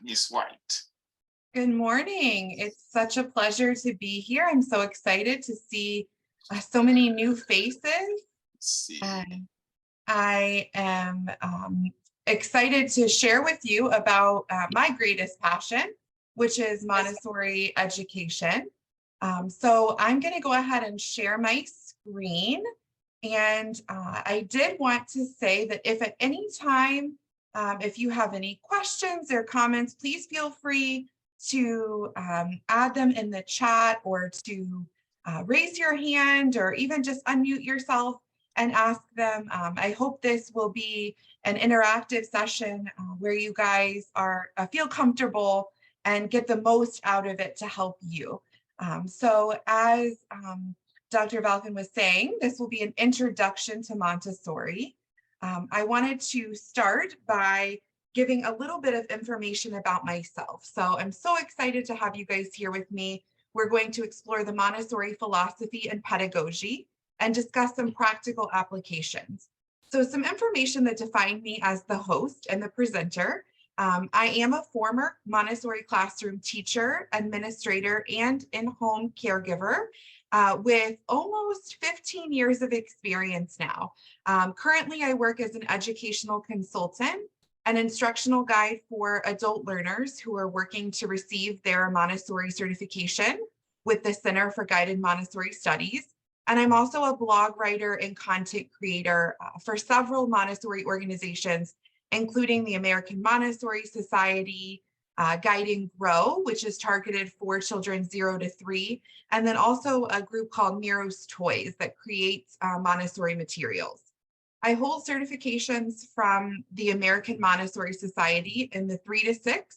Miss White. Good morning. It's such a pleasure to be here. I'm so excited to see so many new faces. I am excited to share with you about my greatest passion, which is Montessori education. So I'm going to go ahead and share my screen. And I did want to say that if at any time, if you have any questions or comments, please feel free to add them in the chat or to raise your hand or even just unmute yourself and ask them. I hope this will be an interactive session where you guys are feel comfortable and get the most out of it to help you. So as Dr. Valken was saying, this will be an introduction to Montessori. I wanted to start by giving a little bit of information about myself. So I'm so excited to have you guys here with me. We're going to explore the Montessori philosophy and pedagogy and discuss some practical applications. So some information that defined me as the host and the presenter. I am a former Montessori classroom teacher, administrator, and in-home caregiver with almost 15 years of experience now. Currently, I work as an educational consultant, an instructional guide for adult learners who are working to receive their Montessori certification with the Center for Guided Montessori Studies. And I'm also a blog writer and content creator for several Montessori organizations, including the American Montessori Society, Guide and Grow, which is targeted for children 0 to 3, and then also a group called Miro's Toys that creates Montessori materials. I hold certifications from the American Montessori Society in the 3 to 6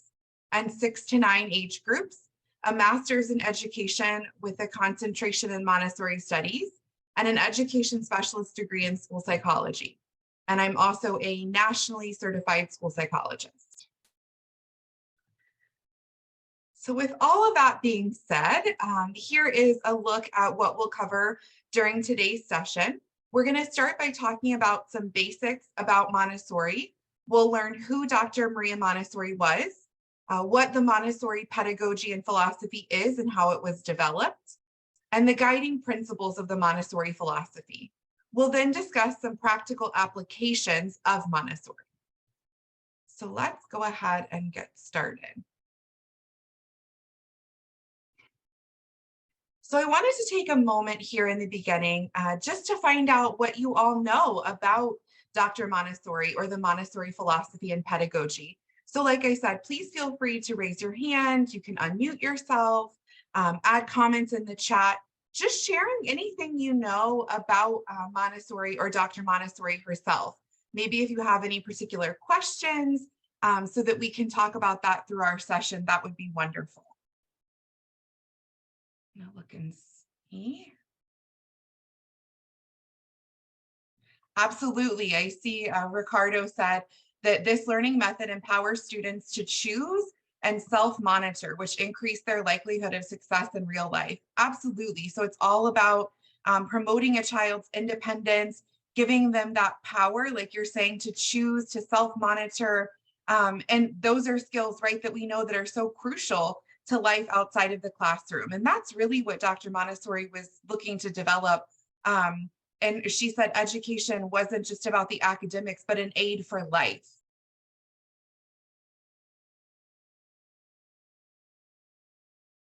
and 6 to 9 age groups, a master's in education with a concentration in Montessori studies, and an education specialist degree in school psychology. And I'm also a nationally certified school psychologist. So with all of that being said, here is a look at what we'll cover during today's session. We're going to start by talking about some basics about Montessori. We'll learn who Dr. Maria Montessori was, what the Montessori pedagogy and philosophy is and how it was developed, and the guiding principles of the Montessori philosophy. We'll then discuss some practical applications of Montessori. So let's go ahead and get started. So I wanted to take a moment here in the beginning just to find out what you all know about Dr. Montessori or the Montessori philosophy and pedagogy. So like I said, please feel free to raise your hand. You can unmute yourself, add comments in the chat, just sharing anything you know about Montessori or Dr. Montessori herself. Maybe if you have any particular questions so that we can talk about that through our session, that would be wonderful. Now look and see. Absolutely. I see Ricardo said that this learning method empowers students to choose and self-monitor, which increase their likelihood of success in real life. Absolutely. So it's all about promoting a child's independence, giving them that power, like you're saying, to choose, to self-monitor. And those are skills, right, that we know that are so crucial to life outside of the classroom. And that's really what Dr. Montessori was looking to develop. And she said education wasn't just about the academics, but an aid for life.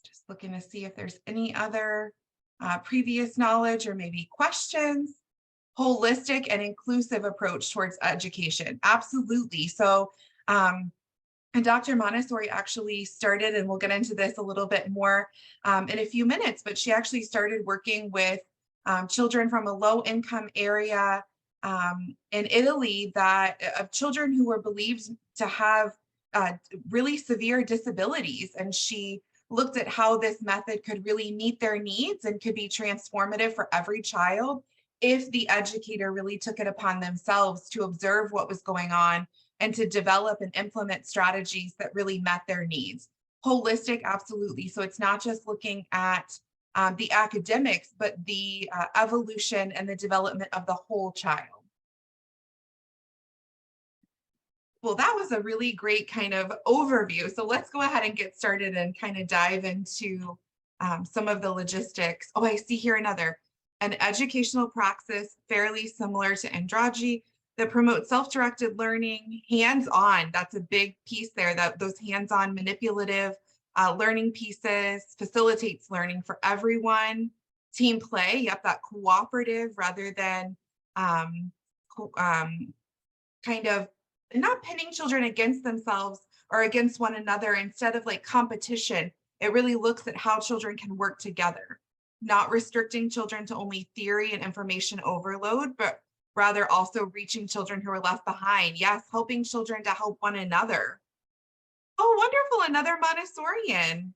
Just looking to see if there's any other previous knowledge or maybe questions. Holistic and inclusive approach towards education. Absolutely. So, and Dr. Montessori actually started, and we'll get into this a little bit more in a few minutes, but she actually started working with children from a low-income area in Italy of children who were believed to have really severe disabilities. And she looked at how this method could really meet their needs and could be transformative for every child if the educator really took it upon themselves to observe what was going on and to develop and implement strategies that really met their needs. Holistic, absolutely. So it's not just looking at the academics, but the evolution and the development of the whole child. Well, that was a really great kind of overview. So let's go ahead and get started and kind of dive into some of the logistics. Oh, I see here another. An educational praxis fairly similar to andragogy that promotes self-directed learning, hands-on. That's a big piece there, that those hands-on manipulative learning pieces facilitates learning for everyone. Team play, yep, that cooperative rather than kind of not pitting children against themselves or against one another. Instead of like competition, it really looks at how children can work together, not restricting children to only theory and information overload, but rather also reaching children who are left behind. Yes, helping children to help one another. Oh, wonderful, another Montessorian.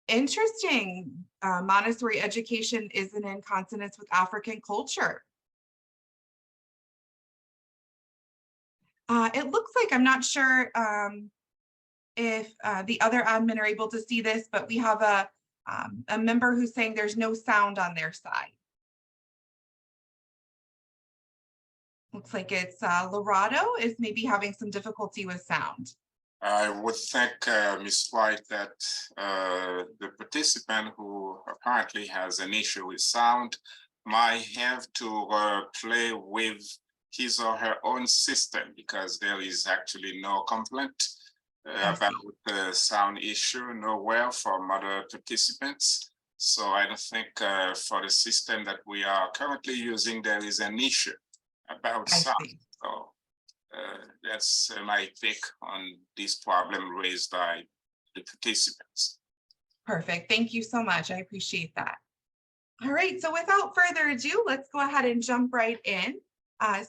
Interesting. Montessori education isn't in consonance with African culture. It looks like, I'm not sure if the other admin are able to see this, but we have a member who's saying there's no sound on their side. Looks like it's Lorado is maybe having some difficulty with sound. I would think, Ms. White, that the participant who apparently has an issue with sound might have to play with his or her own system, because there is actually no complaint about the sound issue nowhere from other participants. So I don't think for the system that we are currently using, there is an issue about sound. So that's my take on this problem raised by the participants. Perfect. Thank you so much. I appreciate that. All right. So without further ado, let's go ahead and jump right in.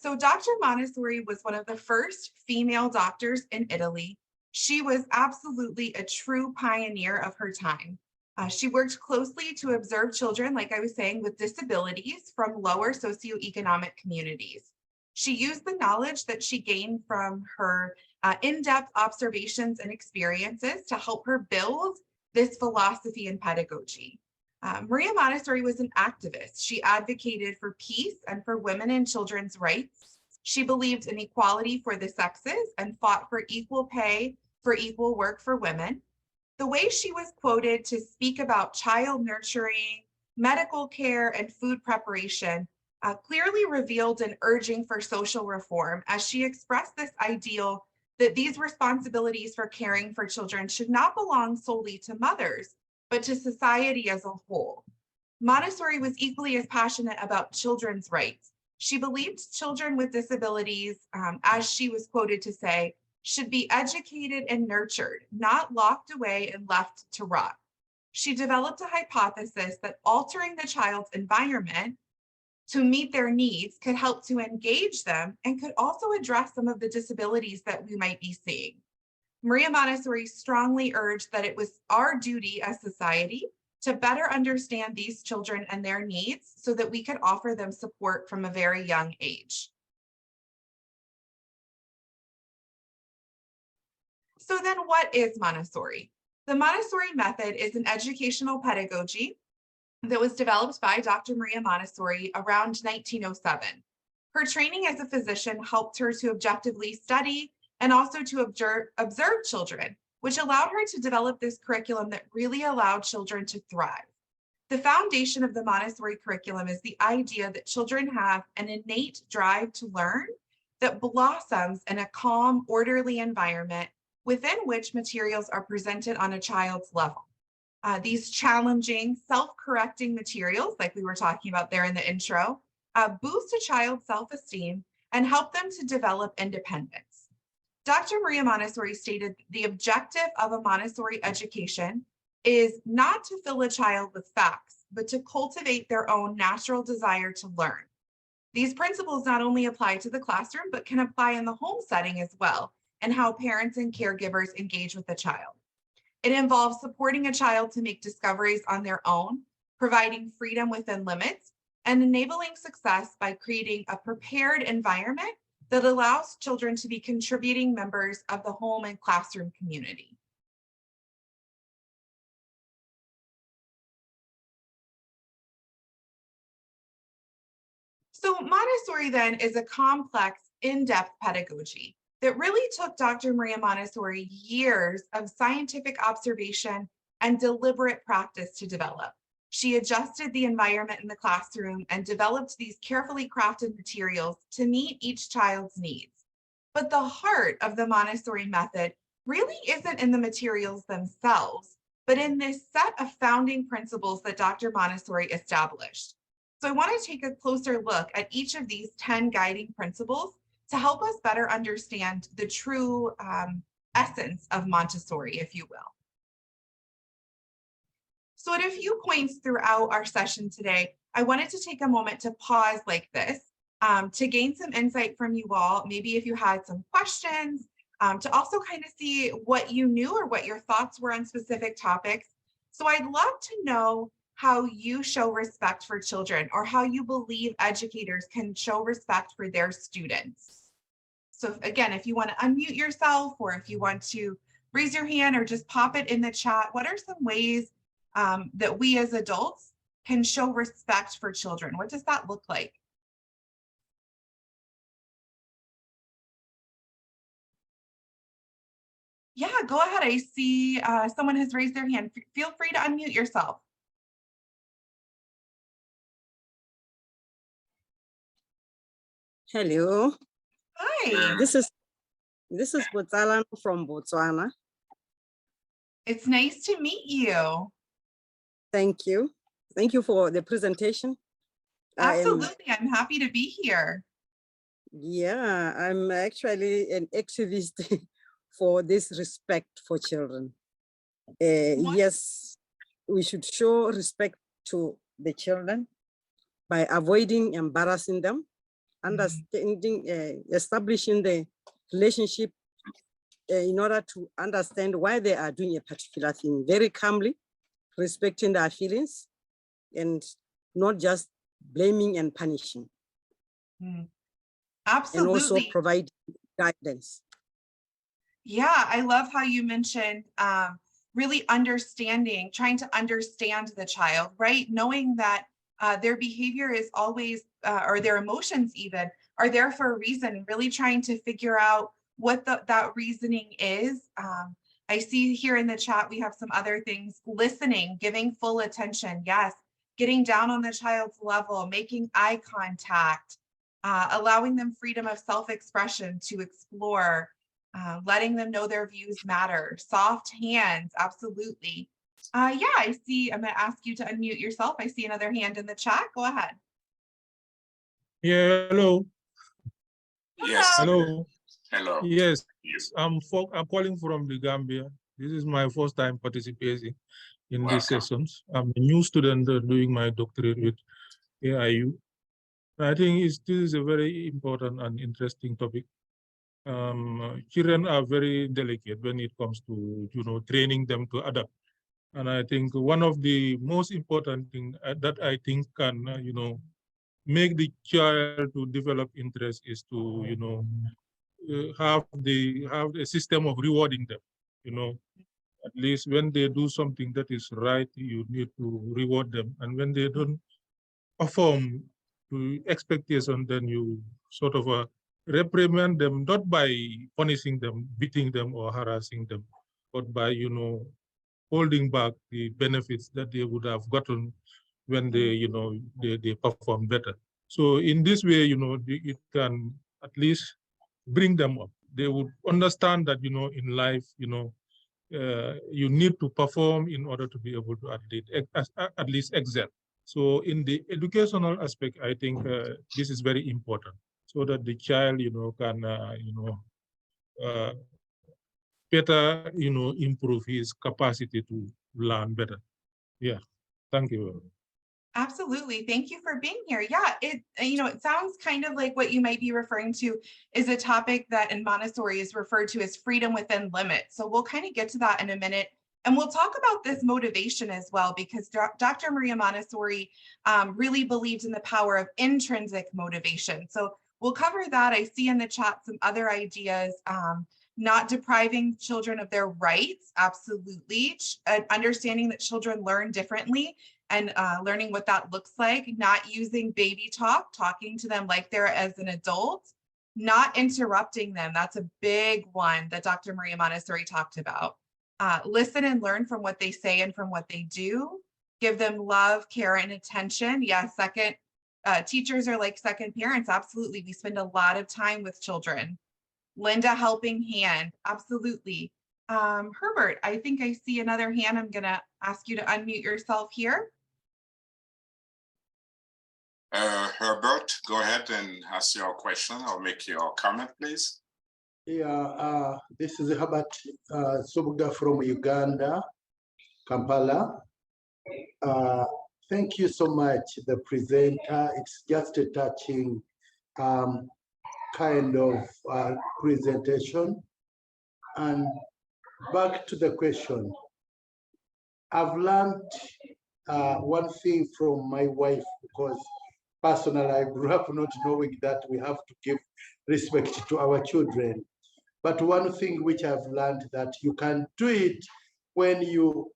So Dr. Montessori was one of the first female doctors in Italy. She was absolutely a true pioneer of her time. She worked closely to observe children, like I was saying, with disabilities from lower socioeconomic communities. She used the knowledge that she gained from her in-depth observations and experiences to help her build this philosophy and pedagogy. Maria Montessori was an activist. She advocated for peace and for women and children's rights. She believed in equality for the sexes and fought for equal pay for equal work for women. The way she was quoted to speak about child nurturing, medical care, and food preparation clearly revealed an urging for social reform, as she expressed this ideal that these responsibilities for caring for children should not belong solely to mothers, but to society as a whole. Montessori was equally as passionate about children's rights. She believed children with disabilities, as she was quoted to say, should be educated and nurtured, not locked away and left to rot. She developed a hypothesis that altering the child's environment to meet their needs could help to engage them and could also address some of the disabilities that we might be seeing. Maria Montessori strongly urged that it was our duty as society to better understand these children and their needs so that we could offer them support from a very young age. So then what is Montessori? The Montessori method is an educational pedagogy that was developed by Dr. Maria Montessori around 1907. Her training as a physician helped her to objectively study and also to observe children, which allowed her to develop this curriculum that really allowed children to thrive. The foundation of the Montessori curriculum is the idea that children have an innate drive to learn that blossoms in a calm, orderly environment within which materials are presented on a child's level. These challenging, self-correcting materials, like we were talking about there in the intro, boost a child's self-esteem and help them to develop independence. Dr. Maria Montessori stated the objective of a Montessori education is not to fill a child with facts, but to cultivate their own natural desire to learn. These principles not only apply to the classroom, but can apply in the home setting as well, and how parents and caregivers engage with the child. It involves supporting a child to make discoveries on their own, providing freedom within limits, and enabling success by creating a prepared environment that allows children to be contributing members of the home and classroom community. So Montessori then is a complex, in-depth pedagogy. that really took Dr. Maria Montessori years of scientific observation and deliberate practice to develop. She adjusted the environment in the classroom and developed these carefully crafted materials to meet each child's needs. But the heart of the Montessori method really isn't in the materials themselves, but in this set of founding principles that Dr. Montessori established. So I want to take a closer look at each of these 10 guiding principles to help us better understand the true essence of Montessori, if you will. So at a few points throughout our session today, I wanted to take a moment to pause like this to gain some insight from you all, maybe if you had some questions, to also kind of see what you knew or what your thoughts were on specific topics. So I'd love to know how you show respect for children, or how you believe educators can show respect for their students. So again, if you want to unmute yourself, or if you want to raise your hand or just pop it in the chat, what are some ways that we as adults can show respect for children? What does that look like? Yeah, go ahead. I see someone has raised their hand. Feel free to unmute yourself. Hello. Hi. This is Botsalan from Botswana. It's nice to meet you. Thank you. Thank you for the presentation. Absolutely. I'm happy to be here. Yeah, I'm actually an activist for this respect for children. Yes, we should show respect to the children by avoiding embarrassing them, understanding, establishing the relationship in order to understand why they are doing a particular thing very calmly, respecting their feelings, and not just blaming and punishing. Absolutely. And also provide guidance. Yeah, I love how you mentioned really understanding, trying to understand the child, right? Knowing that their behavior is always, or their emotions even, are there for a reason, and really trying to figure out what that reasoning is. I see here in the chat, we have some other things: listening, giving full attention. Yes, getting down on the child's level, making eye contact, allowing them freedom of self-expression to explore, letting them know their views matter, soft hands, absolutely. Yeah, I see, I'm gonna ask you to unmute yourself. I see another hand in the chat, go ahead. Yeah, hello. Yes. Hello. Hello. Yes, I'm calling from the Gambia. This is my first time participating in these sessions. I'm a new student doing my doctorate with AIU. I think this is a very important and interesting topic. Children are very delicate when it comes to training them to adapt. And I think one of the most important things that I think can make the child to develop interest is to have a system of rewarding them. At least when they do something that is right, you need to reward them, and when they don't perform to expectation, then you sort of reprimand them, not by punishing them, beating them, or harassing them, but by holding back the benefits that they would have gotten when they they perform better. So in this way, it can at least bring them up. They would understand that in life, you need to perform in order to be able to at least excel. So in the educational aspect, I think this is very important, so that the child can better improve his capacity to learn better. Yeah, thank you. Absolutely. Thank you for being here. Yeah, it sounds kind of like what you might be referring to is a topic that in Montessori is referred to as freedom within limits. So we'll kind of get to that in a minute. And we'll talk about this motivation as well, because Dr. Maria Montessori really believed in the power of intrinsic motivation. So we'll cover that. I see in the chat some other ideas. Not depriving children of their rights, absolutely. Understanding that children learn differently, and learning what that looks like, not using baby talk, talking to them like they're as an adult, Not interrupting them. That's a big one that Dr. Maria Montessori talked about. Listen and learn from what they say and from what they do. Give them love, care, and attention. Yeah, teachers are like second parents. Absolutely. We spend a lot of time with children. Lend a helping hand. Absolutely. Herbert, I think I see another hand. I'm going to ask you to unmute yourself here. Herbert, go ahead and ask your question or make your comment, please. Yeah, this is Herbert Subuga from Uganda, Kampala. Thank you so much, the presenter. It's just a touching kind of presentation. And back to the question. I've learned one thing from my wife, because personally, I grew up not knowing that we have to give respect to our children. But one thing which I've learned, that you can do it when you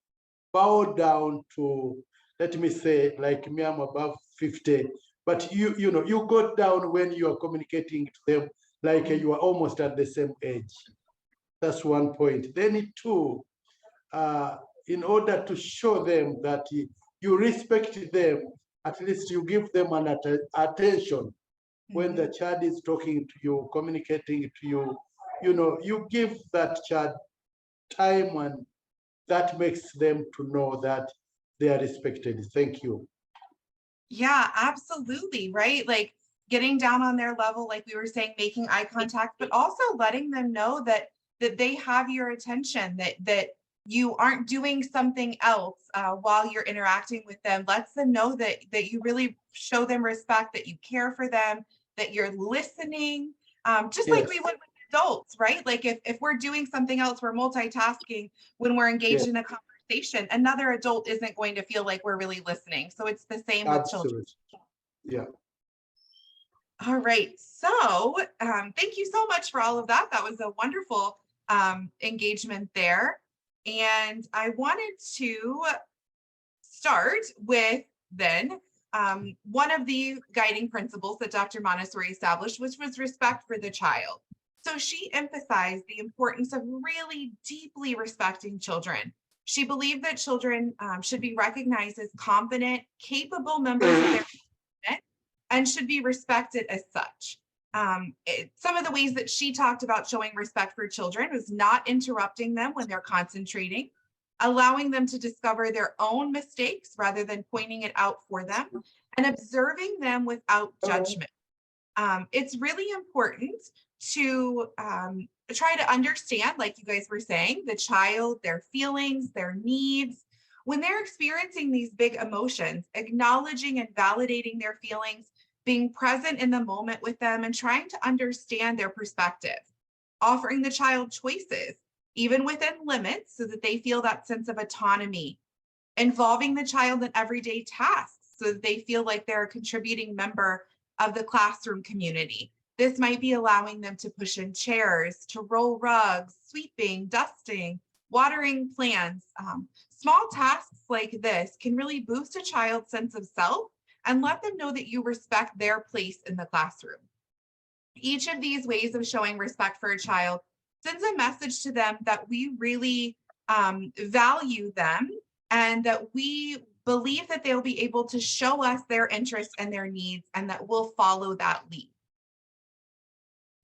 bow down to, let me say, like me, I'm above 50, but you know, you go down when you are communicating to them like you are almost at the same age. That's one point. Then two, in order to show them that you respect them, at least you give them an attention. When the child is talking to you, communicating to you, you know, you give that child time, and that makes them to know that they are respected. Thank you. Yeah, absolutely. Right. Like getting down on their level, like we were saying, making eye contact, but also letting them know that they have your attention, that you aren't doing something else while you're interacting with them. Lets them know that you really show them respect, that you care for them, that you're listening, just like we would with adults, right? Like if we're doing something else, we're multitasking when we're engaged in a conversation, another adult isn't going to feel like we're really listening. So it's the same with children. Yeah. All right. So thank you so much for all of that. That was a wonderful engagement there. And I wanted to start with then one of the guiding principles that Dr. Montessori established, which was respect for the child. So she emphasized the importance of really deeply respecting children. She believed that children should be recognized as competent, capable members of their community and should be respected as such. Some of the ways that she talked about showing respect for children was not interrupting them when they're concentrating, allowing them to discover their own mistakes rather than pointing it out for them, and observing them without judgment. It's really important to try to understand, like you guys were saying, the child, their feelings, their needs. When they're experiencing these big emotions, acknowledging and validating their feelings, being present in the moment with them and trying to understand their perspective, offering the child choices, even within limits, so that they feel that sense of autonomy, involving the child in everyday tasks so that they feel like they're a contributing member of the classroom community. This might be allowing them to push in chairs, to roll rugs, sweeping, dusting, watering plants. Small tasks like this can really boost a child's sense of self and let them know that you respect their place in the classroom. Each of these ways of showing respect for a child sends a message to them that we really value them and that we believe that they'll be able to show us their interests and their needs and that we'll follow that lead.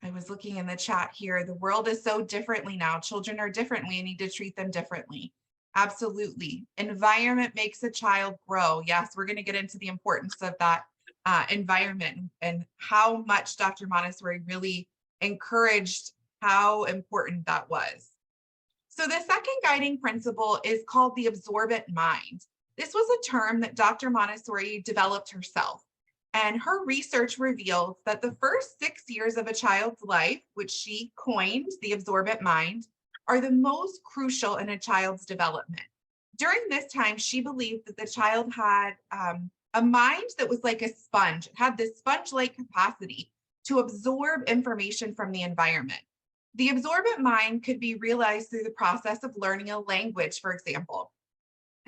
I was looking in the chat here. The world is so differently now. Children are different. We need to treat them differently. Absolutely. Environment makes a child grow. Yes, we're going to get into the importance of that environment and how much Dr. Montessori really encouraged how important that was. So the second guiding principle is called the absorbent mind. This was a term that Dr. Montessori developed herself. And her research reveals that the first 6 years of a child's life, which she coined the absorbent mind, are the most crucial in a child's development. During this time, she believed that the child had a mind that was like a sponge. It had this sponge-like capacity to absorb information from the environment. The absorbent mind could be realized through the process of learning a language, for example.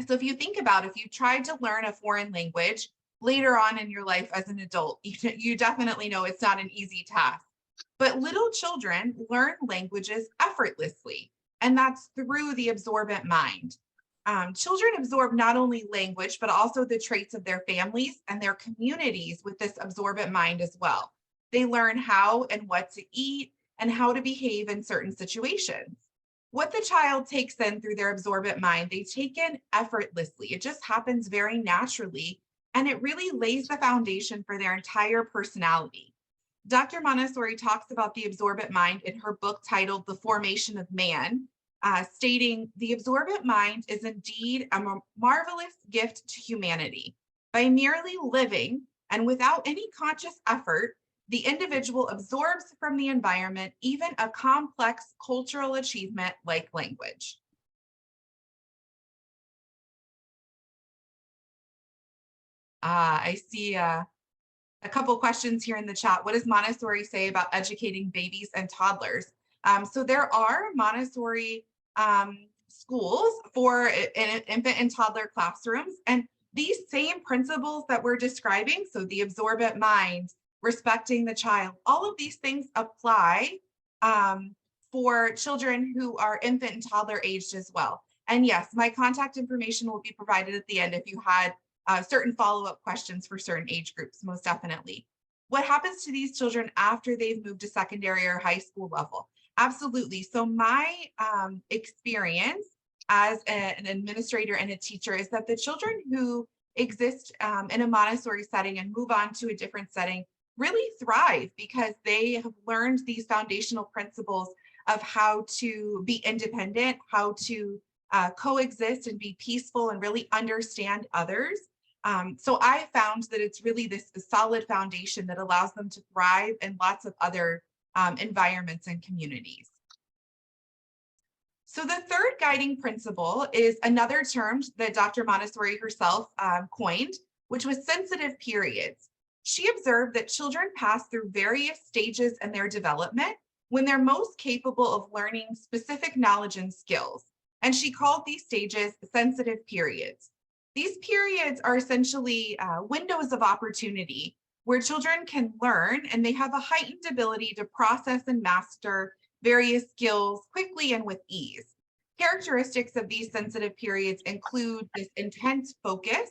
So if you think about if you tried to learn a foreign language later on in your life as an adult, you definitely know it's not an easy task. But little children learn languages effortlessly, and that's through the absorbent mind. Children absorb not only language, but also the traits of their families and their communities with this absorbent mind as well. They learn how and what to eat and how to behave in certain situations. What the child takes in through their absorbent mind, they take in effortlessly. It just happens very naturally, and it really lays the foundation for their entire personality. Dr. Montessori talks about the absorbent mind in her book titled The Formation of Man, stating, "The absorbent mind is indeed a marvelous gift to humanity. By merely living and without any conscious effort, the individual absorbs from the environment even a complex cultural achievement like language." I see a couple questions here in the chat. What does Montessori say about educating babies and toddlers? So there are Montessori schools for infant and toddler classrooms, and these same principles that we're describing, so the absorbent mind, respecting the child, all of these things apply for children who are infant and toddler aged as well. And yes, my contact information will be provided at the end if you had certain follow-up questions for certain age groups, most definitely. What happens to these children after they've moved to secondary or high school level? Absolutely. So my experience as an administrator and a teacher is that the children who exist in a Montessori setting and move on to a different setting really thrive because they have learned these foundational principles of how to be independent, how to coexist and be peaceful and really understand others. So I found that it's really this solid foundation that allows them to thrive in lots of other environments and communities. So the third guiding principle is another term that Dr. Montessori herself coined, which was sensitive periods. She observed that children pass through various stages in their development when they're most capable of learning specific knowledge and skills. And she called these stages sensitive periods. These periods are essentially windows of opportunity where children can learn and they have a heightened ability to process and master various skills quickly and with ease. Characteristics of these sensitive periods include this intense focus,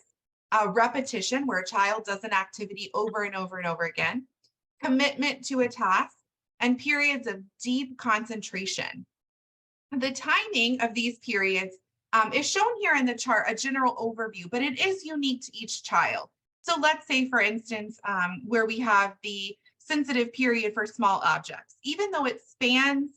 repetition, where a child does an activity over and over and over again, commitment to a task, and periods of deep concentration. The timing of these periods is shown here in the chart, a general overview, but it is unique to each child. So let's say, for instance, where we have the sensitive period for small objects, even though it spans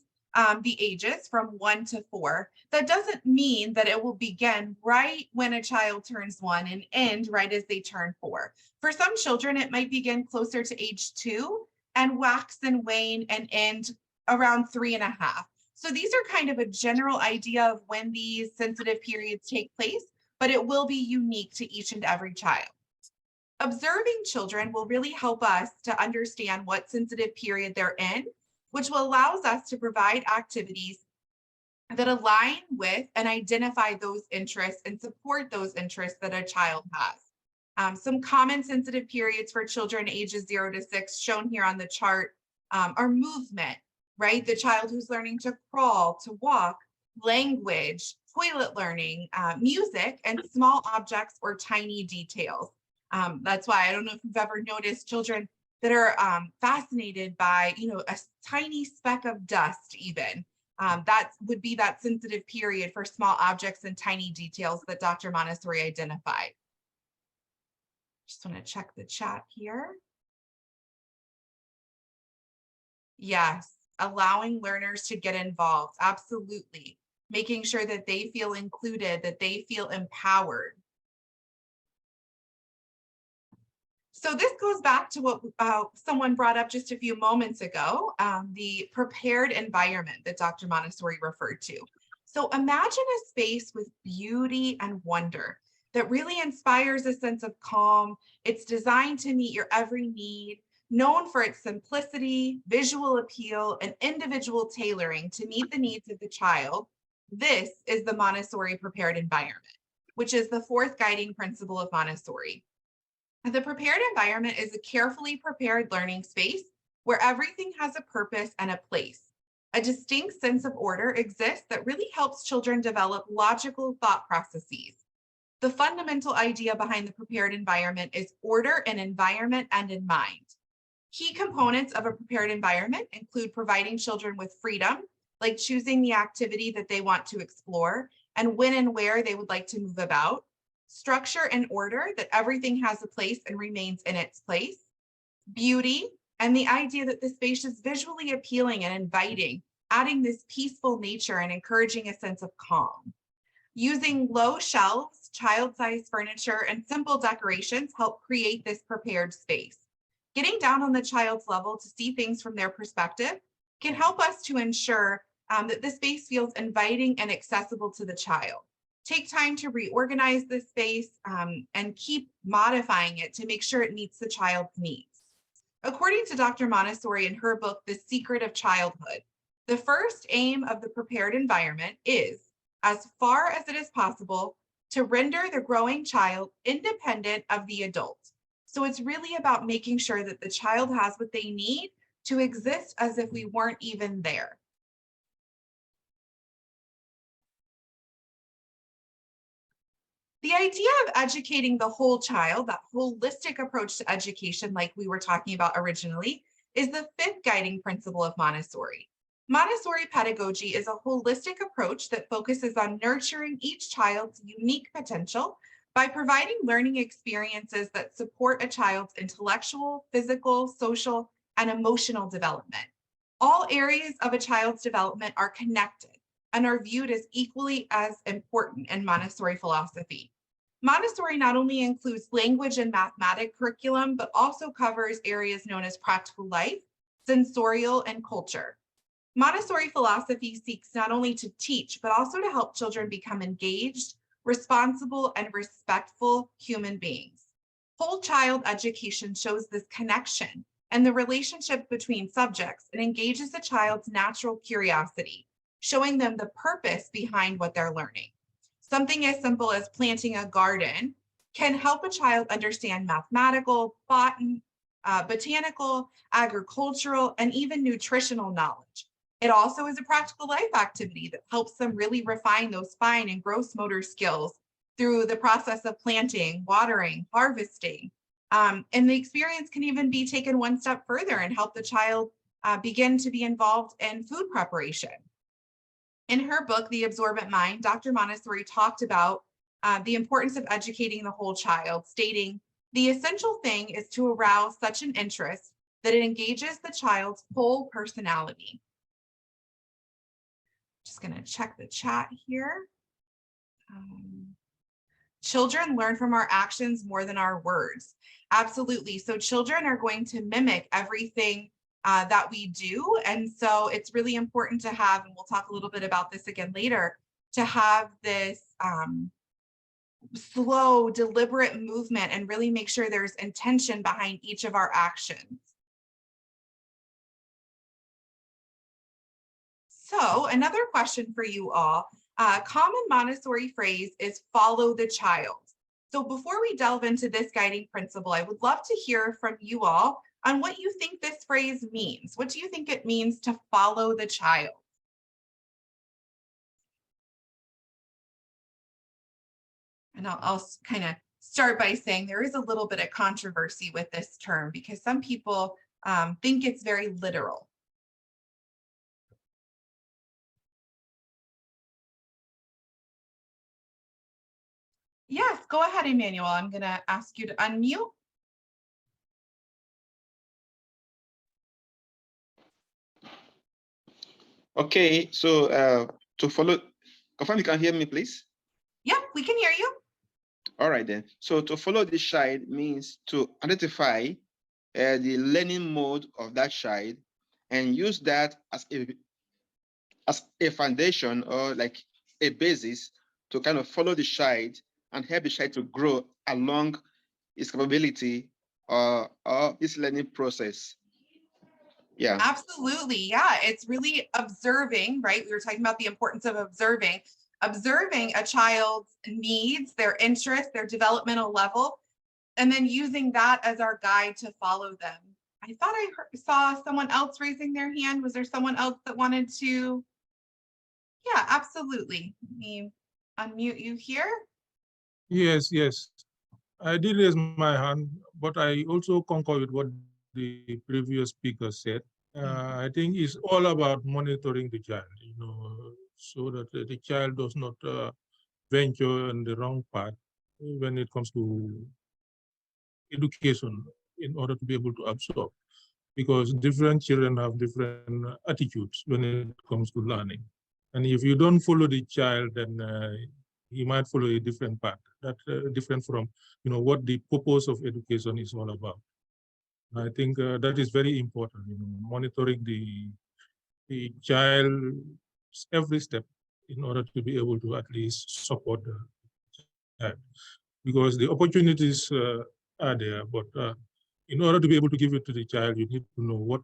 the ages from 1 to 4, that doesn't mean that it will begin right when a child turns 1 and end right as they turn 4. For some children, it might begin closer to age 2 and wax and wane and end around 3.5. So these are kind of a general idea of when these sensitive periods take place, but it will be unique to each and every child. Observing children will really help us to understand what sensitive period they're in, which will allow us to provide activities that align with and identify those interests and support those interests that a child has. Some common sensitive periods for children ages 0 to 6 shown here on the chart are movement, right? The child who's learning to crawl, to walk, language, toilet learning, music, and small objects or tiny details. That's why I don't know if you've ever noticed children that are fascinated by, a tiny speck of dust even. That would be that sensitive period for small objects and tiny details that Dr. Montessori identified. Just want to check the chat here. Yes, allowing learners to get involved, absolutely. Making sure that they feel included, that they feel empowered. So this goes back to what someone brought up just a few moments ago, the prepared environment that Dr. Montessori referred to. So imagine a space with beauty and wonder that really inspires a sense of calm. It's designed to meet your every need, known for its simplicity, visual appeal, and individual tailoring to meet the needs of the child. This is the Montessori prepared environment, which is the fourth guiding principle of Montessori. The prepared environment is a carefully prepared learning space where everything has a purpose and a place. A distinct sense of order exists that really helps children develop logical thought processes. The fundamental idea behind the prepared environment is order in environment and in mind. Key components of a prepared environment include providing children with freedom, like choosing the activity that they want to explore and when and where they would like to move about, structure and order, that everything has a place and remains in its place, beauty, and the idea that the space is visually appealing and inviting, adding this peaceful nature and encouraging a sense of calm. Using low shelves, child-sized furniture, and simple decorations help create this prepared space. Getting down on the child's level to see things from their perspective can help us to ensure that the space feels inviting and accessible to the child. Take time to reorganize the space and keep modifying it to make sure it meets the child's needs. According to Dr. Montessori in her book, The Secret of Childhood, the first aim of the prepared environment is, as far as it is possible, to render the growing child independent of the adult. So it's really about making sure that the child has what they need to exist as if we weren't even there. The idea of educating the whole child, that holistic approach to education like we were talking about originally, is the fifth guiding principle of Montessori. Montessori pedagogy is a holistic approach that focuses on nurturing each child's unique potential by providing learning experiences that support a child's intellectual, physical, social, and emotional development. All areas of a child's development are connected and are viewed as equally as important in Montessori philosophy. Montessori not only includes language and mathematics curriculum, but also covers areas known as practical life, sensorial, and culture. Montessori philosophy seeks not only to teach, but also to help children become engaged, responsible, and respectful human beings. Whole child education shows this connection and the relationship between subjects and engages the child's natural curiosity, showing them the purpose behind what they're learning. Something as simple as planting a garden can help a child understand mathematical, botanical, agricultural, and even nutritional knowledge. It also is a practical life activity that helps them really refine those fine and gross motor skills through the process of planting, watering, harvesting. And the experience can even be taken one step further and help the child begin to be involved in food preparation. In her book, The Absorbent Mind, Dr. Montessori talked about the importance of educating the whole child, stating, "The essential thing is to arouse such an interest that it engages the child's whole personality." Just going to check the chat here. Children learn from our actions more than our words. Absolutely. So children are going to mimic everything that we do. And so it's really important to have, and we'll talk a little bit about this again later, to have this slow, deliberate movement and really make sure there's intention behind each of our actions. So another question for you all, a common Montessori phrase is follow the child. So before we delve into this guiding principle, I would love to hear from you all on what you think this phrase means. What do you think it means to follow the child? And I'll kind of start by saying there is a little bit of controversy with this term because some people think it's very literal. Yes, go ahead, Emmanuel. I'm going to ask you to unmute. Okay, so to follow, confirm you can hear me, please? Yeah, we can hear you. All right then. So to follow the child means to identify the learning mode of that child and use that as a foundation or like a basis to kind of follow the child and help the child to grow along its capability or its learning process. Yeah. Absolutely. Yeah, it's really observing, right? We were talking about the importance of observing a child's needs, their interests, their developmental level, and then using that as our guide to follow them I thought I saw someone else raising their hand. Was there someone else that wanted to? Yeah, absolutely. Let me unmute you here. Yes, yes. I did raise my hand, but I also concur with what the previous speaker said. I think it's all about monitoring the child, so that the child does not venture on the wrong path when it comes to education in order to be able to absorb. Because different children have different attitudes when it comes to learning. And if you don't follow the child, then he might follow a different path, that different from what the purpose of education is all about. I think that is very important, monitoring the child's every step in order to be able to at least support the child. Because the opportunities are there, but in order to be able to give it to the child, you need to know what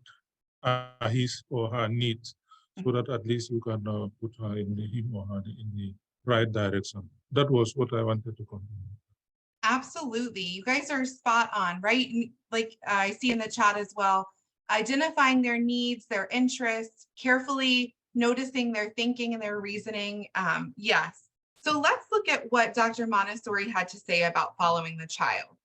are his or her needs, so that at least you can put her in him or her in the right direction. That was what I wanted to continue. Absolutely. You guys are spot on, right? Like I see in the chat as well, identifying their needs, their interests, carefully noticing their thinking and their reasoning. Yes. So let's look at what Dr. Montessori had to say about following the child.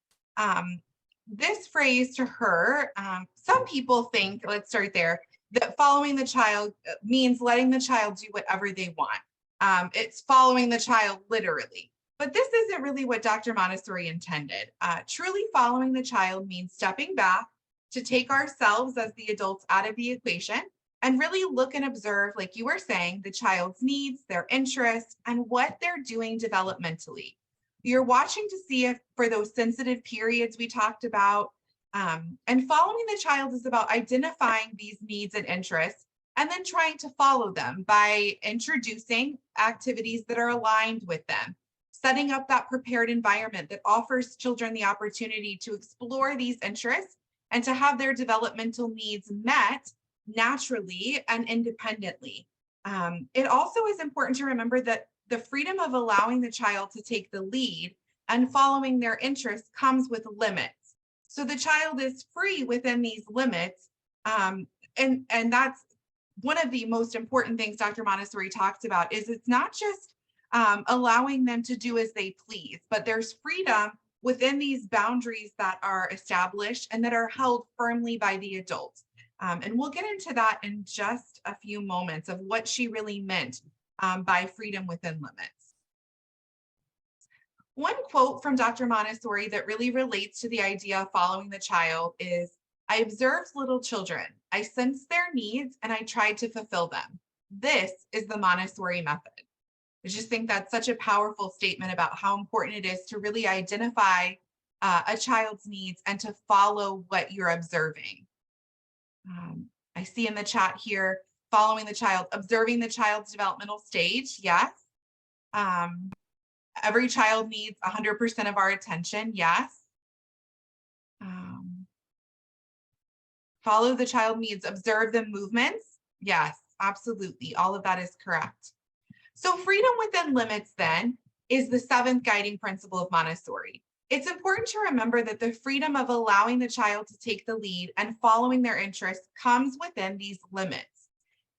This phrase to her, some people think, let's start there, that following the child means letting the child do whatever they want. It's following the child literally. But this isn't really what Dr. Montessori intended. Truly following the child means stepping back to take ourselves as the adults out of the equation and really look and observe, like you were saying, the child's needs, their interests, and what they're doing developmentally. You're watching to see if for those sensitive periods we talked about, and following the child is about identifying these needs and interests and then trying to follow them by introducing activities that are aligned with them, setting up that prepared environment that offers children the opportunity to explore these interests and to have their developmental needs met naturally and independently. It also is important to remember that the freedom of allowing the child to take the lead and following their interests comes with limits. So the child is free within these limits. And that's one of the most important things Dr. Montessori talks about is it's not just allowing them to do as they please, but there's freedom within these boundaries that are established and that are held firmly by the adult. And we'll get into that in just a few moments of what she really meant by freedom within limits. One quote from Dr. Montessori that really relates to the idea of following the child is, "I observed little children. I sensed their needs and I tried to fulfill them. This is the Montessori method." I just think that's such a powerful statement about how important it is to really identify a child's needs and to follow what you're observing. I see in the chat here, following the child, observing the child's developmental stage. Yes. Every child needs 100% of our attention. Yes. Follow the child needs, observe the movements. Yes, absolutely. All of that is correct. So freedom within limits then is the seventh guiding principle of Montessori. It's important to remember that the freedom of allowing the child to take the lead and following their interests comes within these limits.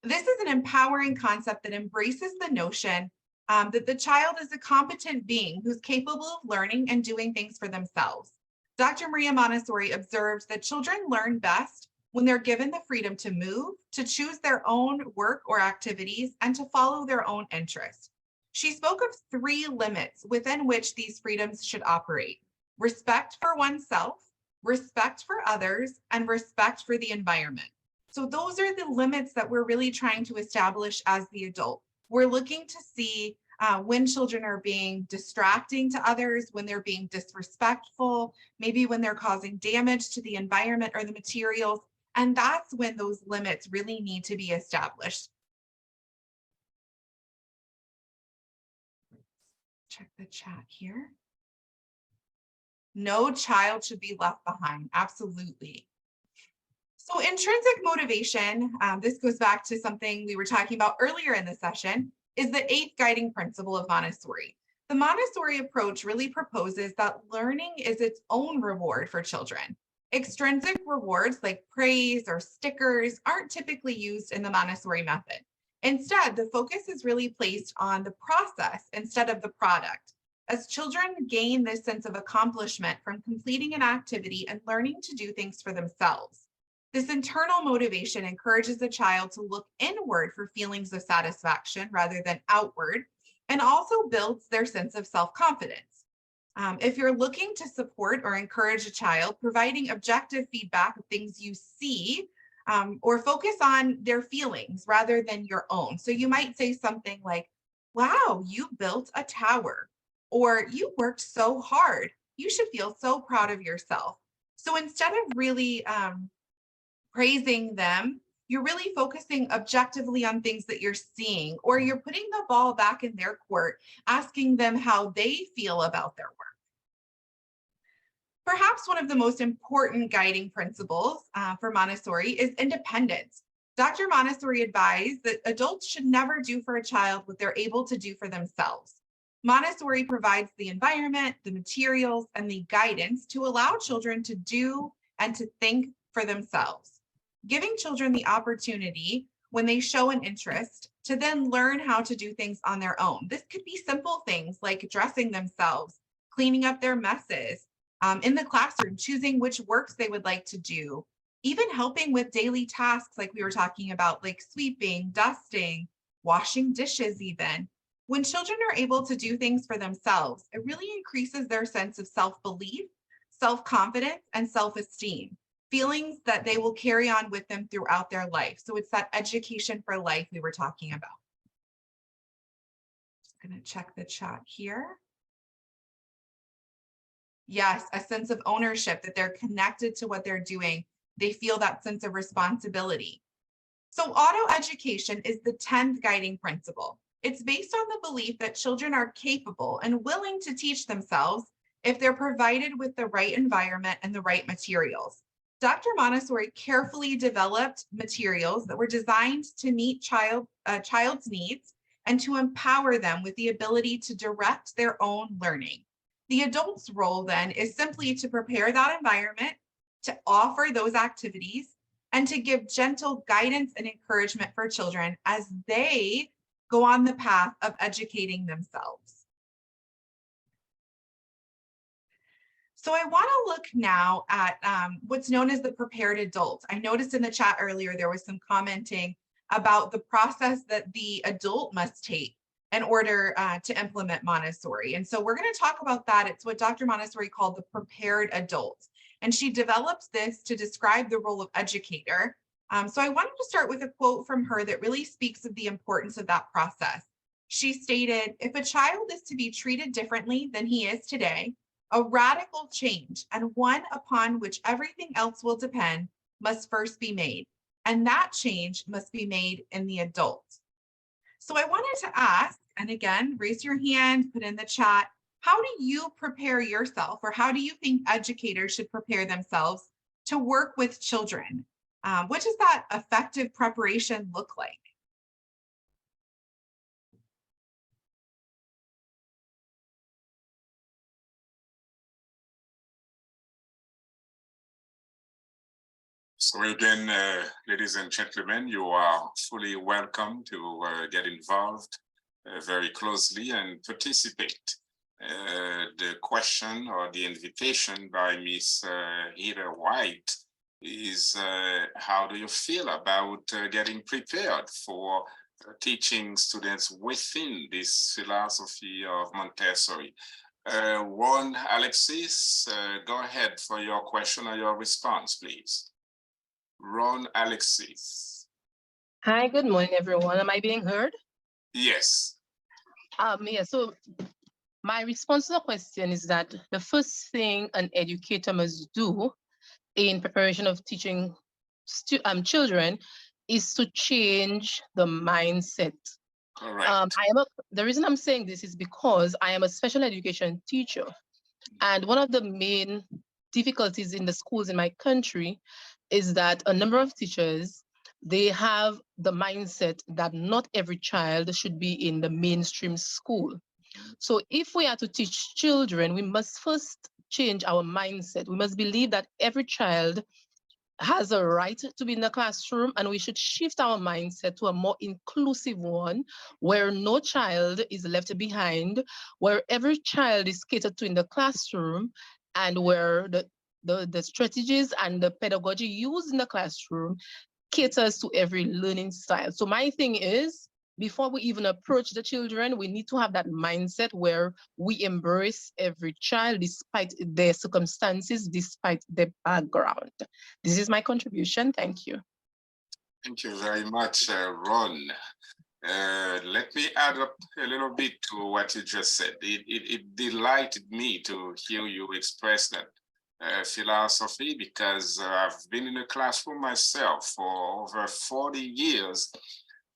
This is an empowering concept that embraces the notion that the child is a competent being who's capable of learning and doing things for themselves. Dr. Maria Montessori observes that children learn best when they're given the freedom to move, to choose their own work or activities, and to follow their own interests. She spoke of 3 limits within which these freedoms should operate: respect for oneself, respect for others, and respect for the environment. So those are the limits that we're really trying to establish as the adult. We're looking to see when children are being distracting to others, when they're being disrespectful, maybe when they're causing damage to the environment or the materials. And that's when those limits really need to be established. Check the chat here. No child should be left behind. Absolutely. So intrinsic motivation, this goes back to something we were talking about earlier in the session, is the 8th guiding principle of Montessori. The Montessori approach really proposes that learning is its own reward for children. Extrinsic rewards like praise or stickers aren't typically used in the Montessori method. Instead, the focus is really placed on the process instead of the product, as children gain this sense of accomplishment from completing an activity and learning to do things for themselves. This internal motivation encourages the child to look inward for feelings of satisfaction rather than outward, and also builds their sense of self-confidence. If you're looking to support or encourage a child, providing objective feedback of things you see, or focus on their feelings rather than your own. So you might say something like, wow, you built a tower, or you worked so hard. You should feel so proud of yourself. So instead of really praising them, you're really focusing objectively on things that you're seeing, or you're putting the ball back in their court, asking them how they feel about their work. Perhaps one of the most important guiding principles for Montessori is independence. Dr. Montessori advised that adults should never do for a child what they're able to do for themselves. Montessori provides the environment, the materials, and the guidance to allow children to do and to think for themselves, giving children the opportunity when they show an interest to then learn how to do things on their own. This could be simple things like dressing themselves, cleaning up their messes, in the classroom, choosing which works they would like to do, even helping with daily tasks like we were talking about, like sweeping, dusting, washing dishes even. When children are able to do things for themselves, it really increases their sense of self-belief, self-confidence, and self-esteem, feelings that they will carry on with them throughout their life. So it's that education for life we were talking about. Just gonna check the chat here. Yes, a sense of ownership, that they're connected to what they're doing. They feel that sense of responsibility. So auto education is the 10th guiding principle. It's based on the belief that children are capable and willing to teach themselves if they're provided with the right environment and the right materials. Dr. Montessori carefully developed materials that were designed to meet child's needs and to empower them with the ability to direct their own learning. The adult's role then is simply to prepare that environment, to offer those activities, and to give gentle guidance and encouragement for children as they go on the path of educating themselves. So I want to look now at what's known as the prepared adult. I noticed in the chat earlier there was some commenting about the process that the adult must take in order to implement Montessori. And so we're going to talk about that. It's what Dr. Montessori called the prepared adult. And she develops this to describe the role of educator. So I wanted to start with a quote from her that really speaks of the importance of that process. She stated, "If a child is to be treated differently than he is today, a radical change, and one upon which everything else will depend, must first be made. And that change must be made in the adult." So I wanted to ask, and again, raise your hand, put in the chat, how do you prepare yourself, or how do you think educators should prepare themselves to work with children? What does that effective preparation look like? So again, ladies and gentlemen, you are fully welcome to get involved very closely and participate. The question or the invitation by Miss Heather White is, how do you feel about getting prepared for teaching students within this philosophy of Montessori? Ron Alexis, go ahead for your question or your response, please. Ron Alexis. Hi, good morning, everyone. Am I being heard? Yes. Yeah, so my response to the question is that the first thing an educator must do in preparation of teaching children is to change the mindset. Correct. The reason I'm saying this is because I am a special education teacher. And one of the main difficulties in the schools in my country is that a number of teachers, they have the mindset that not every child should be in the mainstream school. So if we are to teach children, we must first change our mindset. We must believe that every child has a right to be in the classroom, and we should shift our mindset to a more inclusive one where no child is left behind, where every child is catered to in the classroom, and where the strategies and the pedagogy used in the classroom caters to every learning style. So my thing is, before we even approach the children, we need to have that mindset where we embrace every child despite their circumstances, despite their background. This is my contribution. Thank you. Thank you very much, Ron. Let me add up a little bit to what you just said. It delighted me to hear you express that philosophy, because I've been in a classroom myself for over 40 years.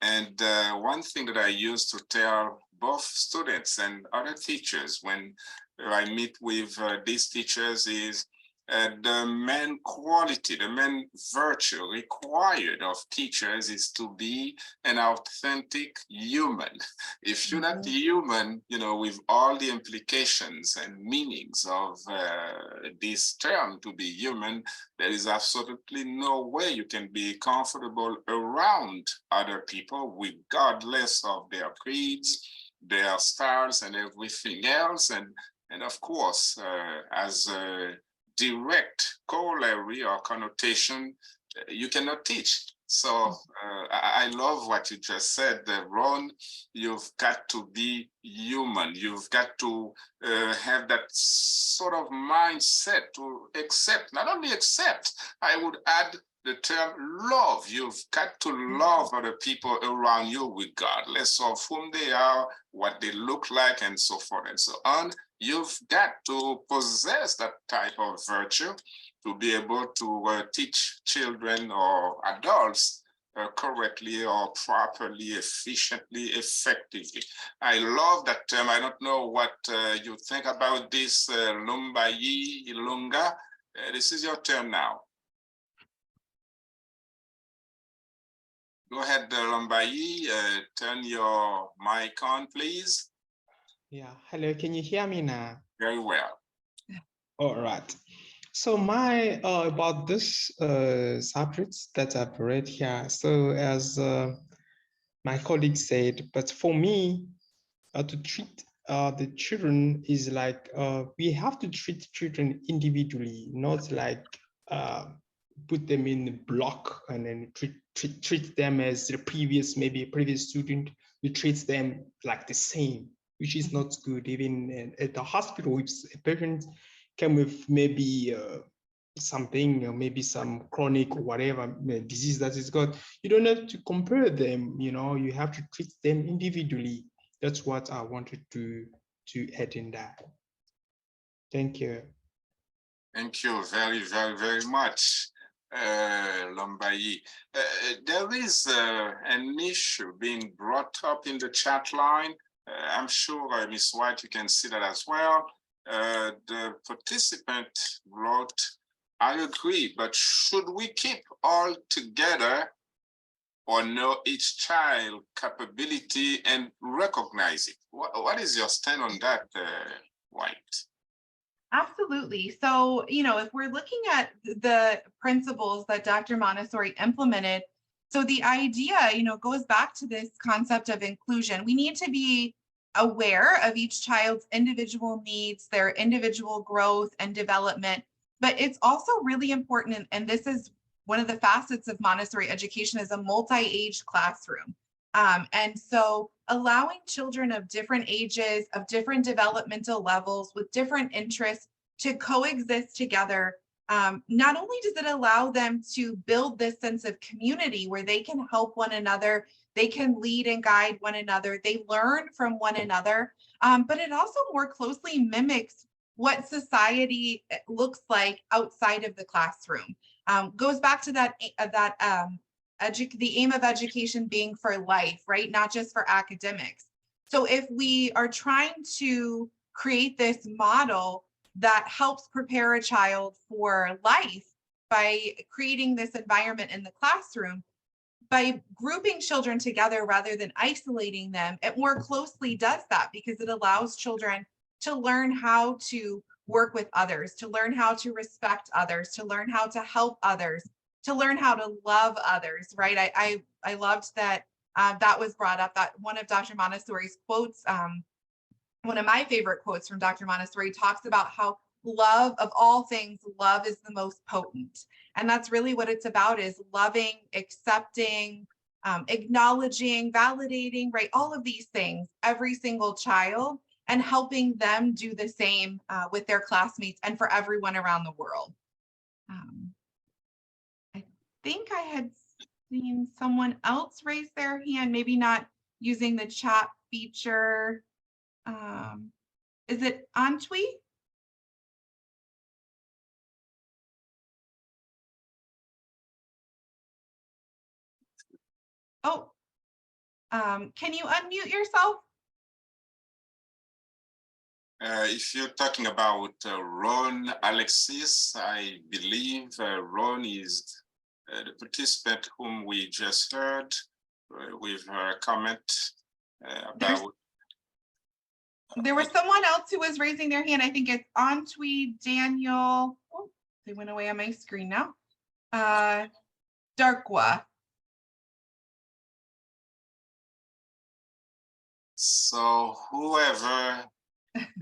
And one thing that I used to tell both students and other teachers when I meet with these teachers is the main quality, the main virtue required of teachers is to be an authentic human. If you're not human, you know, with all the implications and meanings of this term to be human, there is absolutely no way you can be comfortable around other people, regardless of their creeds, their styles, and everything else. And of course, as a direct corollary or connotation, you cannot teach. So I love what you just said, Ron. You've got to be human. You've got to have that sort of mindset to accept, not only accept, I would add the term love. You've got to love other people around you, regardless of whom they are, what they look like, and so forth and so on. You've got to possess that type of virtue to be able to teach children or adults correctly or properly, efficiently, effectively. I love that term. I don't know what you think about this, Lumbayi Ilunga. This is your term now. Go ahead, Lumbayi. Turn your mic on, please. Yeah, hello, can you hear me now? Very well. All right. So my about this subjects that I've read here. So as my colleague said, but for me, to treat the children is like we have to treat children individually, not like put them in a block and then treat them as the previous student. We treat them like the same, which is not good. Even at the hospital, if a patient came with maybe something, or maybe some chronic or whatever disease that is got, you don't have to compare them. You know, you have to treat them individually. That's what I wanted to add in that. Thank you. Thank you very, very, very much, Lumbayi. There is an issue being brought up in the chat line. I'm sure, Ms. White, you can see that as well. The participant wrote, I agree, but should we keep all together or know each child capability and recognize it? What is your stand on that, White? Absolutely. So, you know, if we're looking at the principles that Dr. Montessori implemented, so the idea, you know, goes back to this concept of inclusion. We need to be aware of each child's individual needs, their individual growth and development, but it's also really important, and this is one of the facets of Montessori education, is a multi-age classroom. And so allowing children of different ages, of different developmental levels, with different interests to coexist together, not only does it allow them to build this sense of community where they can help one another, they can lead and guide one another, they learn from one another, but it also more closely mimics what society looks like outside of the classroom. Goes back to that the aim of education being for life, right? Not just for academics. So if we are trying to create this model that helps prepare a child for life by creating this environment in the classroom, by grouping children together rather than isolating them, it more closely does that, because it allows children to learn how to work with others, to learn how to respect others, to learn how to help others, to learn how to love others, right? I loved that that was brought up, that one of Dr. Montessori's quotes, one of my favorite quotes from Dr. Montessori talks about how love, of all things, love is the most potent. And that's really what it's about, is loving, accepting, acknowledging, validating, right? All of these things, every single child, and helping them do the same with their classmates and for everyone around the world. I think I had seen someone else raise their hand, maybe not using the chat feature. Is it Antwi? Oh, can you unmute yourself? If you're talking about Ron Alexis, I believe Ron is the participant whom we just heard with her comment about. There was someone else who was raising their hand. I think it's Antwi, Daniel. Oh, they went away on my screen now. Darkwa. So whoever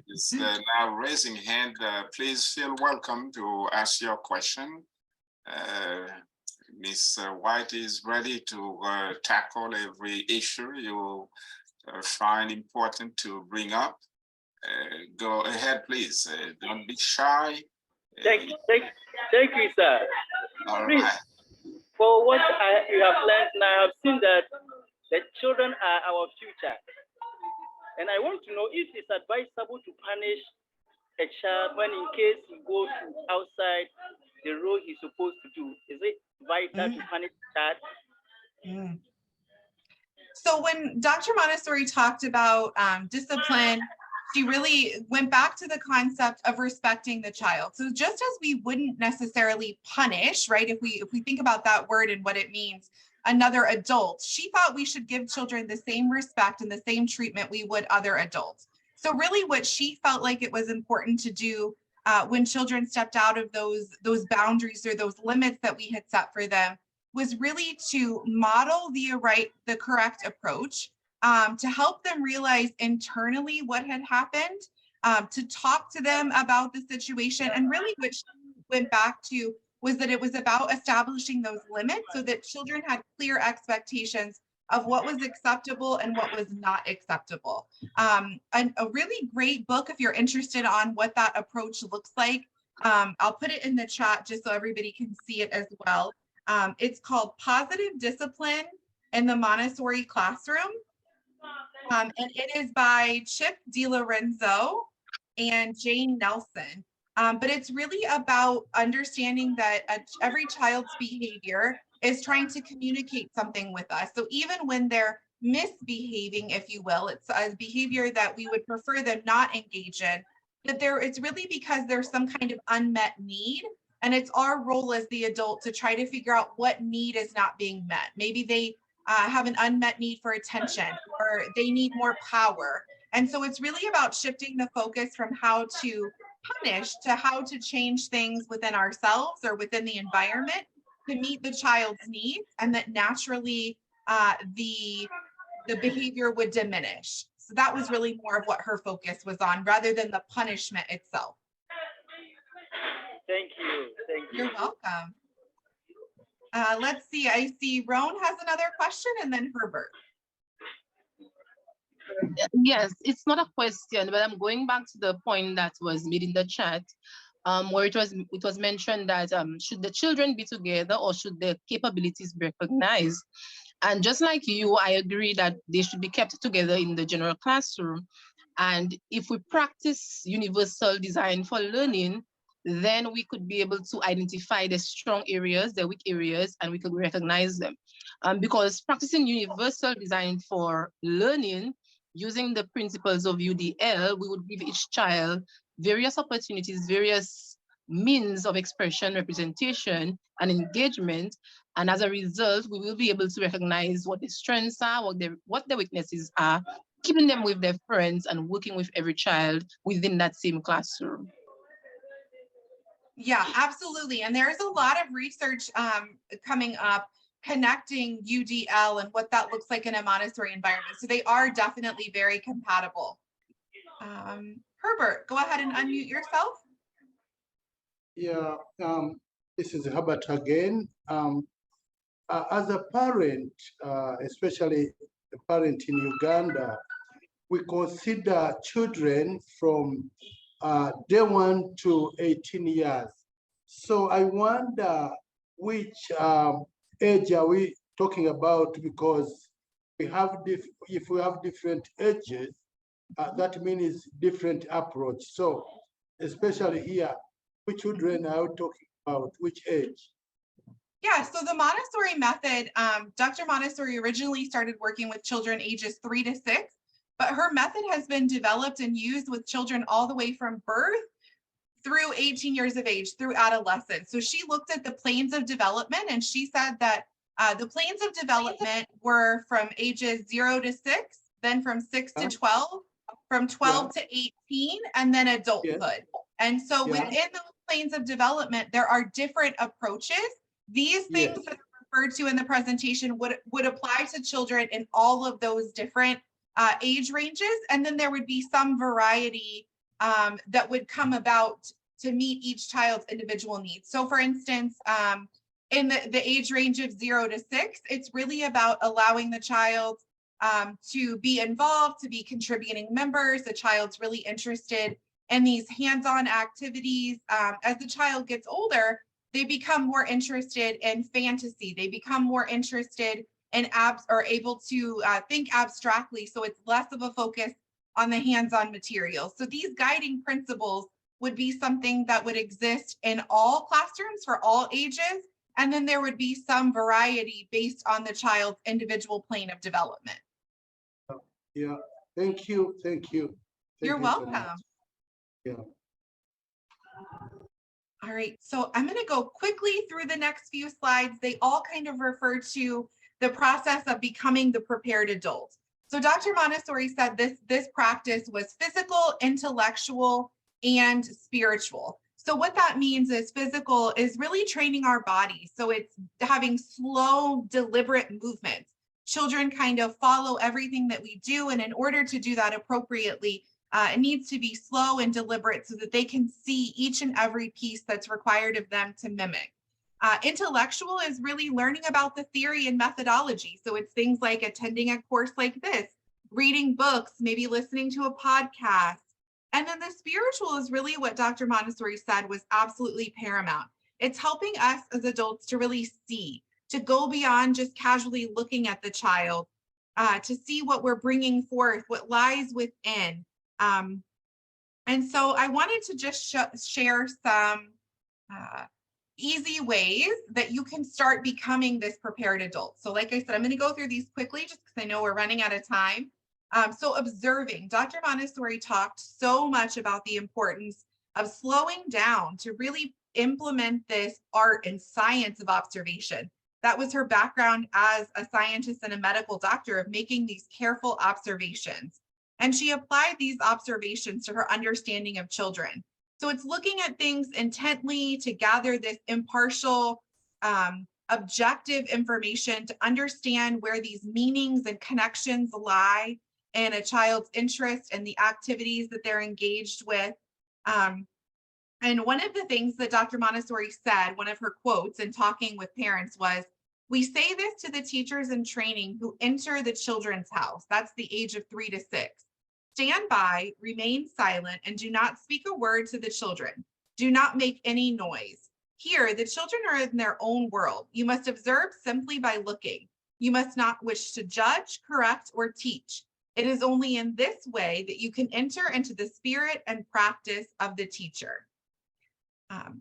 is now raising hand, please feel welcome to ask your question. Ms. White is ready to tackle every issue you find important to bring up. Go ahead, please. Don't be shy. Thank you, sir. All Please, right. for what you have learned now, I've seen that the children are our future. And I want to know if it's advisable to punish a child when in case he goes outside the role he's supposed to do. Is it vital to punish the child? So when Dr. Montessori talked about discipline, she really went back to the concept of respecting the child. So just as we wouldn't necessarily punish, right? If we think about that word and what it means, another adult, she thought we should give children the same respect and the same treatment we would other adults. So really what she felt like it was important to do when children stepped out of those boundaries or those limits that we had set for them was really to model the correct approach, to help them realize internally what had happened, to talk to them about the situation. And really what she went back to was that it was about establishing those limits so that children had clear expectations of what was acceptable and what was not acceptable. And a really great book, if you're interested on what that approach looks like, I'll put it in the chat just so everybody can see it as well. It's called Positive Discipline in the Montessori Classroom. And it is by Chip DiLorenzo and Jane Nelson. But it's really about understanding that every child's behavior is trying to communicate something with us. So even when they're misbehaving, if you will, it's a behavior that we would prefer them not engage in, that it's really because there's some kind of unmet need. And it's our role as the adult to try to figure out what need is not being met. Maybe they have an unmet need for attention, or they need more power. And so it's really about shifting the focus from how to punish to how to change things within ourselves or within the environment to meet the child's needs, and that naturally the behavior would diminish. So that was really more of what her focus was on, rather than the punishment itself. Thank you. Thank you. You're welcome. Let's see. I see Roan has another question, and then Herbert. Yes, it's not a question, but I'm going back to the point that was made in the chat, where it was mentioned that should the children be together or should their capabilities be recognized? And just like you, I agree that they should be kept together in the general classroom. And if we practice universal design for learning, then we could be able to identify the strong areas, the weak areas, and we could recognize them. Because practicing universal design for learning using the principles of UDL, we would give each child various opportunities, various means of expression, representation, and engagement. And as a result, we will be able to recognize what their strengths are, what their weaknesses are, keeping them with their friends and working with every child within that same classroom. Yeah, absolutely. And there's a lot of research coming up connecting UDL and what that looks like in a Montessori environment. So they are definitely very compatible. Herbert, go ahead and unmute yourself. Yeah, this is Herbert again. As a parent, especially a parent in Uganda, we consider children from day 1 to 18 years. So I wonder which age are we talking about, because we have if we have different ages, that means different approach. So especially here, which children are we talking about, which age? Yeah, so the Montessori method, Dr. Montessori originally started working with children ages 3 to 6, but her method has been developed and used with children all the way from birth through 18 years of age, through adolescence. So she looked at the planes of development, and she said that the planes of development were from ages 0 to 6, then from 6 to 12, from 12 to 18, and then adulthood. And so within those planes of development, there are different approaches. These things that are referred to in the presentation would apply to children in all of those different age ranges. And then there would be some variety that would come about to meet each child's individual needs. So for instance, in the age range of 0 to 6, it's really about allowing the child to be involved, to be contributing members. The child's really interested in these hands-on activities. As the child gets older, they become more interested in fantasy. They become more interested in able to think abstractly. So it's less of a focus on the hands-on material. So these guiding principles would be something that would exist in all classrooms for all ages. And then there would be some variety based on the child's individual plane of development. Yeah, thank you, thank you. You're welcome. Yeah. All right, so I'm going to go quickly through the next few slides. They all kind of refer to the process of becoming the prepared adult. So Dr. Montessori said this practice was physical, intellectual, and spiritual. So what that means is physical is really training our body. So it's having slow, deliberate movements. Children kind of follow everything that we do, and in order to do that appropriately, it needs to be slow and deliberate so that they can see each and every piece that's required of them to mimic. Intellectual is really learning about the theory and methodology. So it's things like attending a course like this, reading books, maybe listening to a podcast. And then the spiritual is really what Dr. Montessori said was absolutely paramount. It's helping us as adults to really see, to go beyond just casually looking at the child, to see what we're bringing forth, what lies within. And so I wanted to just share some easy ways that you can start becoming this prepared adult. So like I said, I'm going to go through these quickly just because I know we're running out of time. So observing, Dr. Montessori talked so much about the importance of slowing down to really implement this art and science of observation. That was her background as a scientist and a medical doctor, of making these careful observations. And she applied these observations to her understanding of children. So it's looking at things intently to gather this impartial, objective information to understand where these meanings and connections lie in a child's interest and the activities that they're engaged with. And one of the things that Dr. Montessori said, one of her quotes in talking with parents was, "We say this to the teachers in training who enter the children's house." That's the age of 3 to 6. "Stand by, remain silent, and do not speak a word to the children. Do not make any noise. Here, the children are in their own world. You must observe simply by looking. You must not wish to judge, correct, or teach. It is only in this way that you can enter into the spirit and practice of the teacher."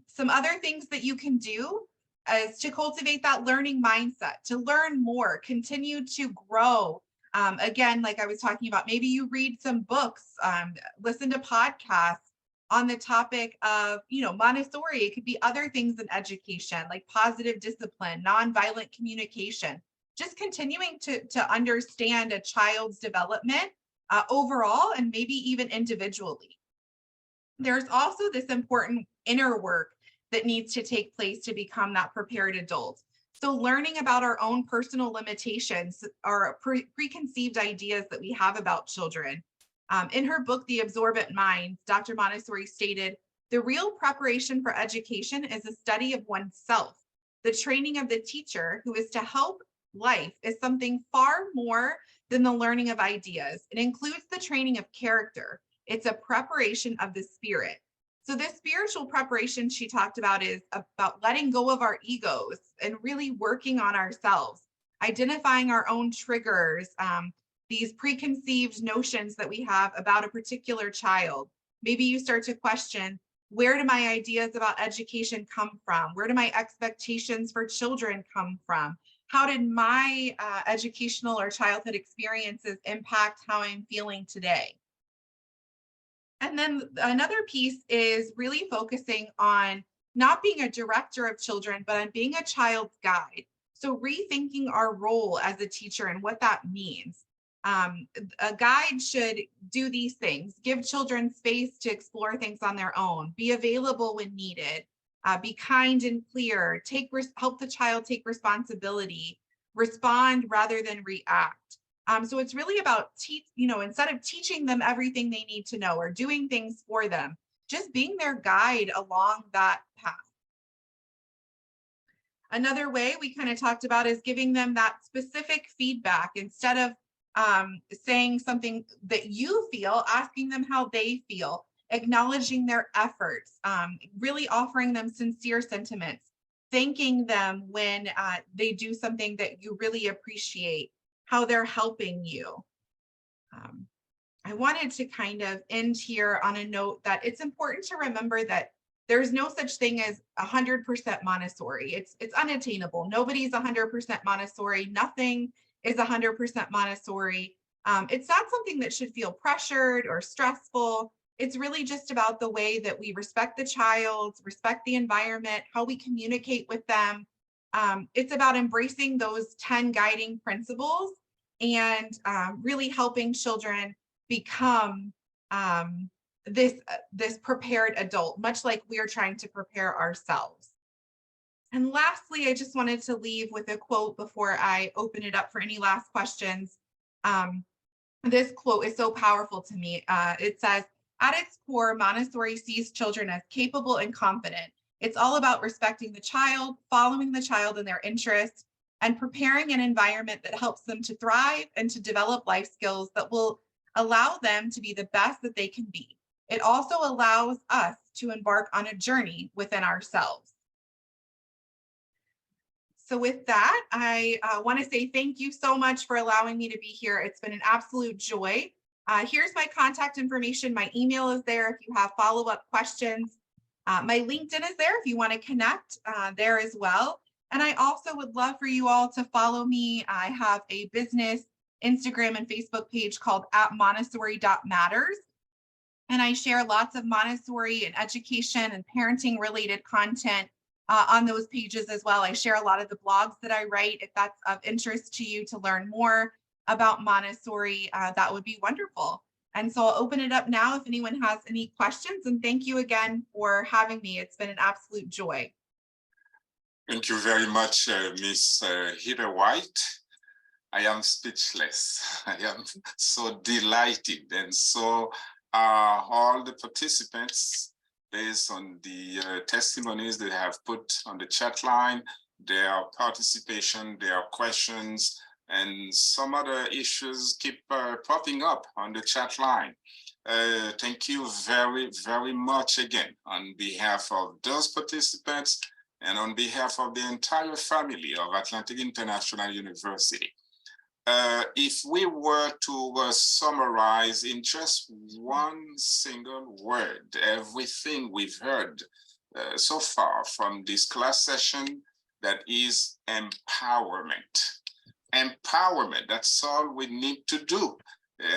Some other things that you can do is to cultivate that learning mindset, to learn more, continue to grow. Again, like I was talking about, maybe you read some books, listen to podcasts on the topic of, Montessori. It could be other things in education, like positive discipline, nonviolent communication, just continuing to understand a child's development overall, and maybe even individually. There's also this important inner work that needs to take place to become that prepared adult. So learning about our own personal limitations, our preconceived ideas that we have about children. In her book, The Absorbent Mind, Dr. Montessori stated, the real preparation for education is a study of oneself. The training of the teacher who is to help life is something far more than the learning of ideas. It includes the training of character. It's a preparation of the spirit. So this spiritual preparation she talked about is about letting go of our egos and really working on ourselves, identifying our own triggers, these preconceived notions that we have about a particular child. Maybe you start to question, where do my ideas about education come from? Where do my expectations for children come from? How did my educational or childhood experiences impact how I'm feeling today? And then another piece is really focusing on not being a director of children, but on being a child's guide. So rethinking our role as a teacher and what that means. A guide should do these things: give children space to explore things on their own, be available when needed, be kind and clear, help the child take responsibility, respond rather than react. So it's really about, instead of teaching them everything they need to know or doing things for them, just being their guide along that path. Another way we kind of talked about is giving them that specific feedback. Instead of saying something that you feel, asking them how they feel, acknowledging their efforts, really offering them sincere sentiments, thanking them when they do something that you really appreciate, how they're helping you. I wanted to kind of end here on a note that it's important to remember that there's no such thing as 100% Montessori. It's unattainable. Nobody's 100% Montessori. Nothing is 100% Montessori. It's not something that should feel pressured or stressful. It's really just about the way that we respect the child, respect the environment, how we communicate with them. It's about embracing those 10 guiding principles and really helping children become this prepared adult, much like we are trying to prepare ourselves. And lastly, I just wanted to leave with a quote before I open it up for any last questions. This quote is so powerful to me. It says, at its core, Montessori sees children as capable and confident. It's all about respecting the child, following the child in their interests, and preparing an environment that helps them to thrive and to develop life skills that will allow them to be the best that they can be. It also allows us to embark on a journey within ourselves. So with that, I want to say thank you so much for allowing me to be here. It's been an absolute joy. Here's my contact information. My email is there if you have follow-up questions. My LinkedIn is there if you want to connect there as well. And I also would love for you all to follow me. I have a business Instagram and Facebook page called @Montessori.matters. And I share lots of Montessori and education and parenting related content on those pages as well. I share a lot of the blogs that I write. If that's of interest to you to learn more about Montessori, that would be wonderful. And so I'll open it up now if anyone has any questions. And thank you again for having me. It's been an absolute joy. Thank you very much, Miss Heather White. I am speechless. I am so delighted. And so all the participants, based on the testimonies they have put on the chat line, their participation, their questions, and some other issues keep popping up on the chat line. Thank you very, very much again on behalf of those participants and on behalf of the entire family of Atlantic International University. If we were to summarize in just one single word everything we've heard so far from this class session, that is empowerment. Empowerment, that's all we need to do.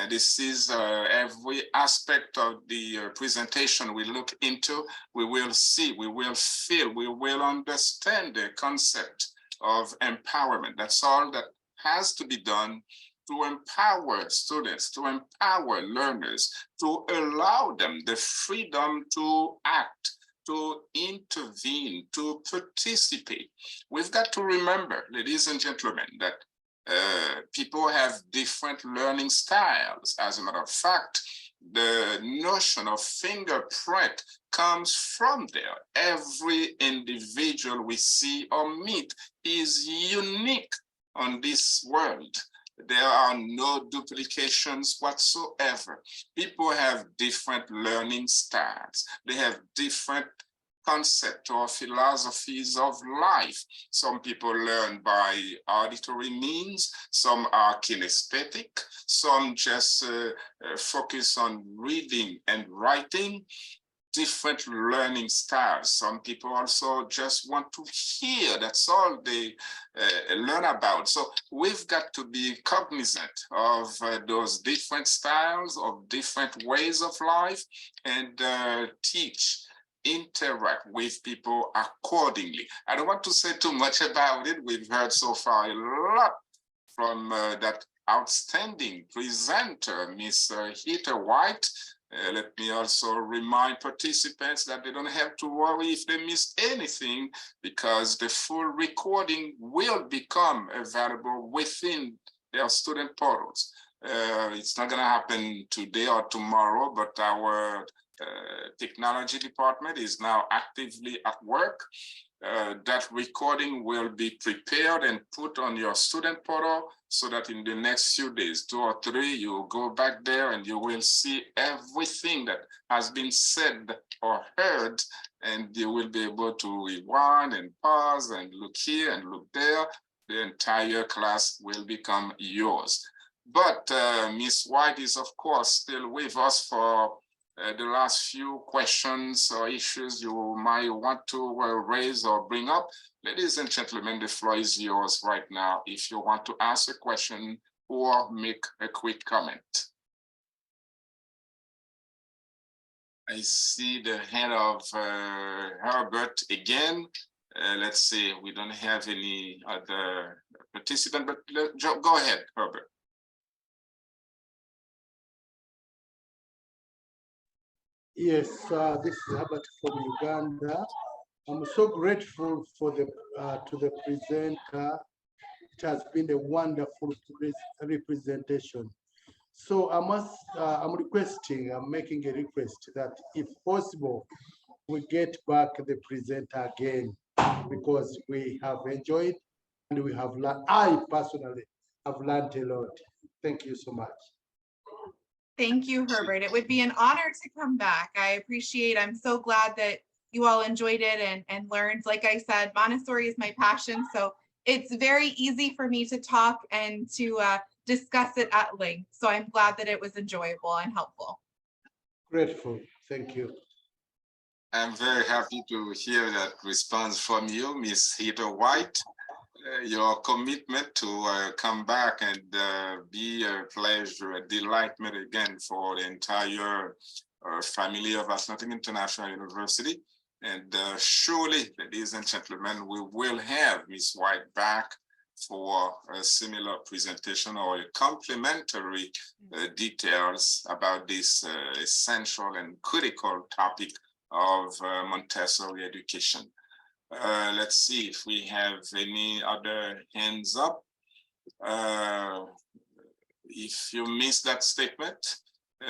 This is every aspect of the presentation we look into, we will see, we will feel, we will understand the concept of empowerment. That's all that has to be done to empower students, to empower learners, to allow them the freedom to act, to intervene, to participate. We've got to remember, ladies and gentlemen, that people have different learning styles. As a matter of fact, the notion of fingerprint comes from there. Every individual we see or meet is unique on this world. There are no duplications whatsoever. People have different learning styles. They have different concepts or philosophies of life. Some people learn by auditory means, some are kinesthetic, some just focus on reading and writing. Different learning styles. Some people also just want to hear. That's all they learn about. So we've got to be cognizant of those different styles, of different ways of life, and teach, interact with people accordingly. I don't want to say too much about it. We've heard so far a lot from that outstanding presenter, Miss Heather White. Let me also remind participants that they don't have to worry if they miss anything, because the full recording will become available within their student portals. It's not going to happen today or tomorrow, but our technology department is now actively at work. That recording will be prepared and put on your student portal so that in the next few days, 2 or 3, you go back there and you will see everything that has been said or heard, and you will be able to rewind and pause and look here and look there. The entire class will become yours. But Ms. White is, of course, still with us for the last few questions or issues you might want to raise or bring up. Ladies and gentlemen, the floor is yours right now if you want to ask a question or make a quick comment. I see the hand of Herbert again. Let's see, we don't have any other participant, but go ahead, Herbert. Yes, this is Herbert from Uganda. I'm so grateful for the to the presenter. It has been a wonderful representation. So I'm requesting, I'm making a request that if possible, we get back the presenter again, because we have enjoyed and we have learned. I personally have learned a lot. Thank you so much. Thank you, Herbert. It would be an honor to come back. I'm so glad that you all enjoyed it and learned. Like I said, Montessori is my passion, so it's very easy for me to talk and to discuss it at length. So I'm glad that it was enjoyable and helpful. Grateful. Thank you. I'm very happy to hear that response from you, Ms. Heather White. Your commitment to come back and be a pleasure, a delightment again for the entire family of Atlantic International University. And surely, ladies and gentlemen, we will have Ms. White back for a similar presentation or a complementary details about this essential and critical topic of Montessori education. Let's see if we have any other hands up. If you missed that statement,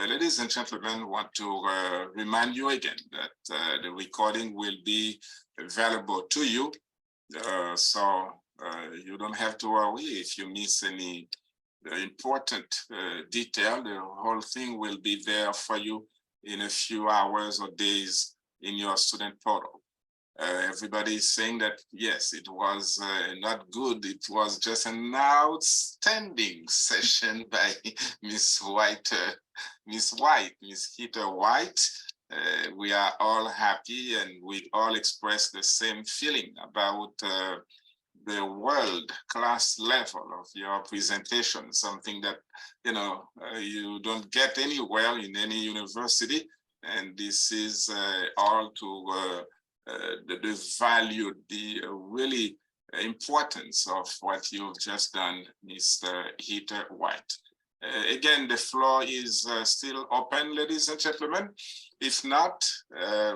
ladies and gentlemen, want to remind you again that the recording will be available to you. So you don't have to worry if you miss any important detail. The whole thing will be there for you in a few hours or days in your student portal. Everybody is saying that, yes, it was not good. It was just an outstanding session by Miss White, Miss Heather White. We are all happy and we all express the same feeling about the world-class level of your presentation, something that, you don't get anywhere in any university. And this is all to the value, the really importance of what you've just done, Mr. Heather White. Again, the floor is still open, ladies and gentlemen. If not,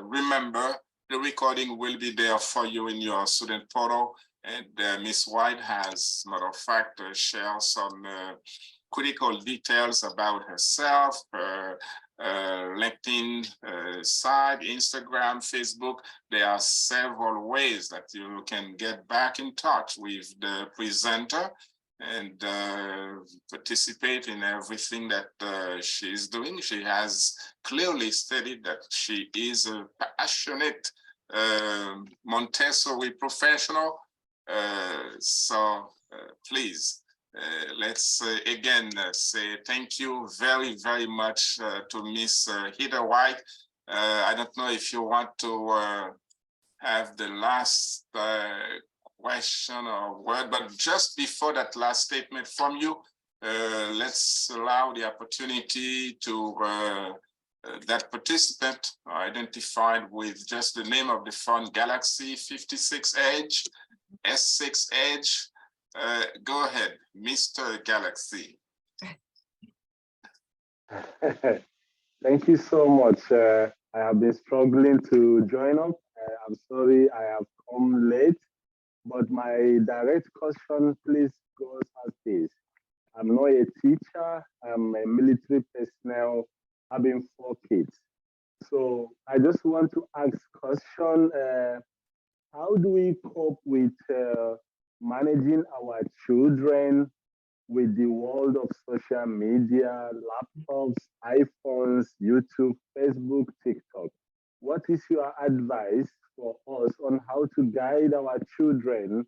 remember The recording will be there for you in your student portal. And Ms. White has, matter of fact, shared some critical details about herself, her LinkedIn site, Instagram, Facebook. There are several ways that you can get back in touch with the presenter and participate in everything that she's doing. She has clearly stated that she is a passionate Montessori professional. So please, let's again say thank you very, very much to Miss Heather White. I don't know if you want to have the last question or word, but just before that last statement from you, let's allow the opportunity to that participant identified with just the name of the phone, Galaxy 56 Edge, S6 Edge. Go ahead, Mr. Galaxy. Thank you so much. I have been struggling to join up. I'm sorry I have come late, but my direct question please goes as this. I'm not a teacher, I'm a military personnel having 4 kids. So I just want to ask question, how do we cope with managing our children with the world of social media, laptops, iPhones, YouTube, Facebook, TikTok? What is your advice for us on how to guide our children,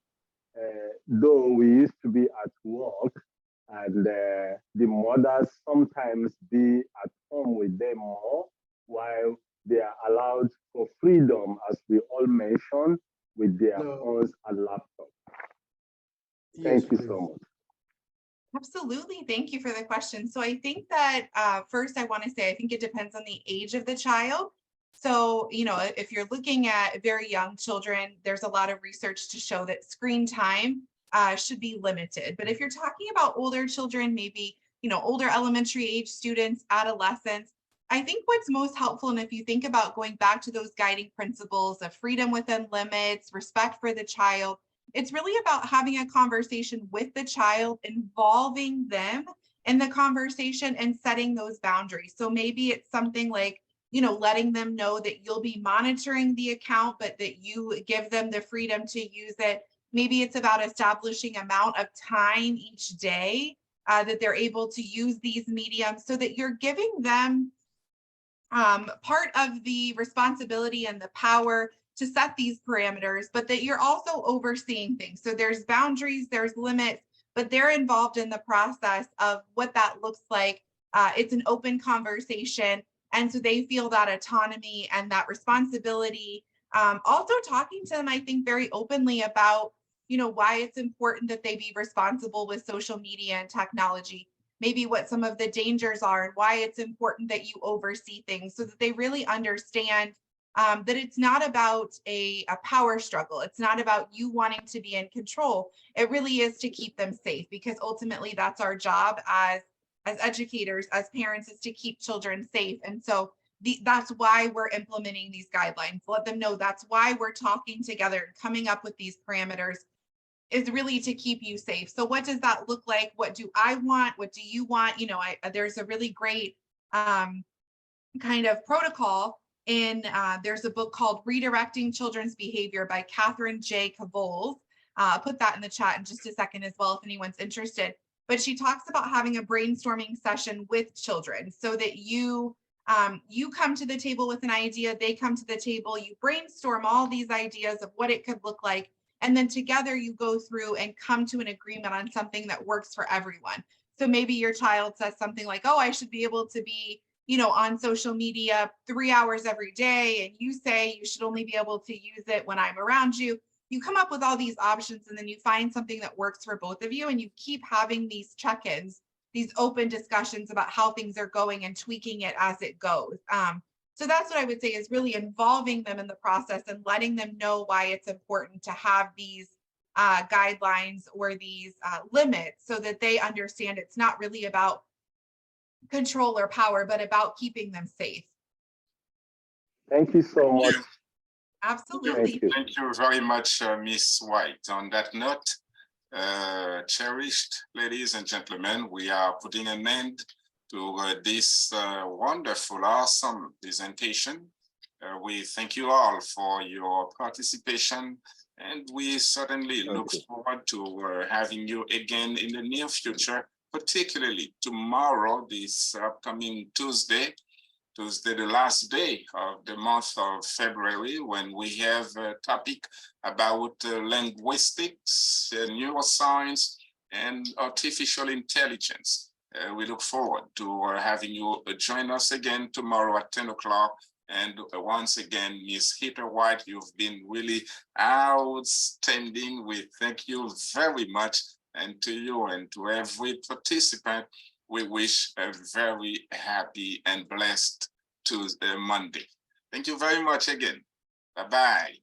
though we used to be at work and the mothers sometimes be at home with them more while they are allowed for freedom, as we all mentioned, with their phones and laptops? Thank you so much. Absolutely. Thank you for the question. So I think that first I want to say, I think it depends on the age of the child. So, you know, if you're looking at very young children, there's a lot of research to show that screen time should be limited. But if you're talking about older children, maybe, you know, older elementary age students, adolescents, I think what's most helpful, and if you think about going back to those guiding principles of freedom within limits, respect for the child, it's really about having a conversation with the child, involving them in the conversation and setting those boundaries. So maybe it's something like, you know, letting them know that you'll be monitoring the account, but that you give them the freedom to use it. Maybe it's about establishing amount of time each day that they're able to use these mediums, so that you're giving them part of the responsibility and the power to set these parameters, but that you're also overseeing things. So there's boundaries, there's limits, but they're involved in the process of what that looks like. It's an open conversation. And so they feel that autonomy and that responsibility. Also talking to them, I think, very openly about, you know, why it's important that they be responsible with social media and technology, maybe what some of the dangers are and why it's important that you oversee things, so that they really understand that it's not about a power struggle. It's not about you wanting to be in control. It really is to keep them safe, because ultimately that's our job as educators, as parents, is to keep children safe. And so that's why we're implementing these guidelines. Let them know that's why we're talking together and coming up with these parameters, is really to keep you safe. So what does that look like? What do I want? What do you want? You know, there's a really great kind of protocol in, there's a book called Redirecting Children's Behavior by Catherine J. Cavoles. I'll put that in the chat in just a second as well, if anyone's interested. But she talks about having a brainstorming session with children, so that you come to the table with an idea, they come to the table, you brainstorm all these ideas of what it could look like. And then together you go through and come to an agreement on something that works for everyone. So maybe your child says something like, oh, I should be able to be, you know, on social media 3 hours every day. And you say you should only be able to use it when I'm around you. You come up with all these options, and then you find something that works for both of you. And you keep having these check-ins, these open discussions about how things are going and tweaking it as it goes. So that's what I would say, is really involving them in the process and letting them know why it's important to have these guidelines or these limits, so that they understand it's not really about control or power, but about keeping them safe. Thank you so much. Absolutely. Thank you very much, Miss White. On that note, cherished ladies and gentlemen, we are putting an end to this wonderful, awesome presentation. We thank you all for your participation, and we certainly look forward to having you again in the near future, particularly tomorrow, this upcoming Tuesday, the last day of the month of February, when we have a topic about linguistics, neuroscience, and artificial intelligence. We look forward to having you join us again tomorrow at 10 o'clock. And once again, Ms. Heather White, you've been really outstanding. We thank you very much. And to you and to every participant, we wish a very happy and blessed Tuesday, Monday. Thank you very much again. Bye-bye.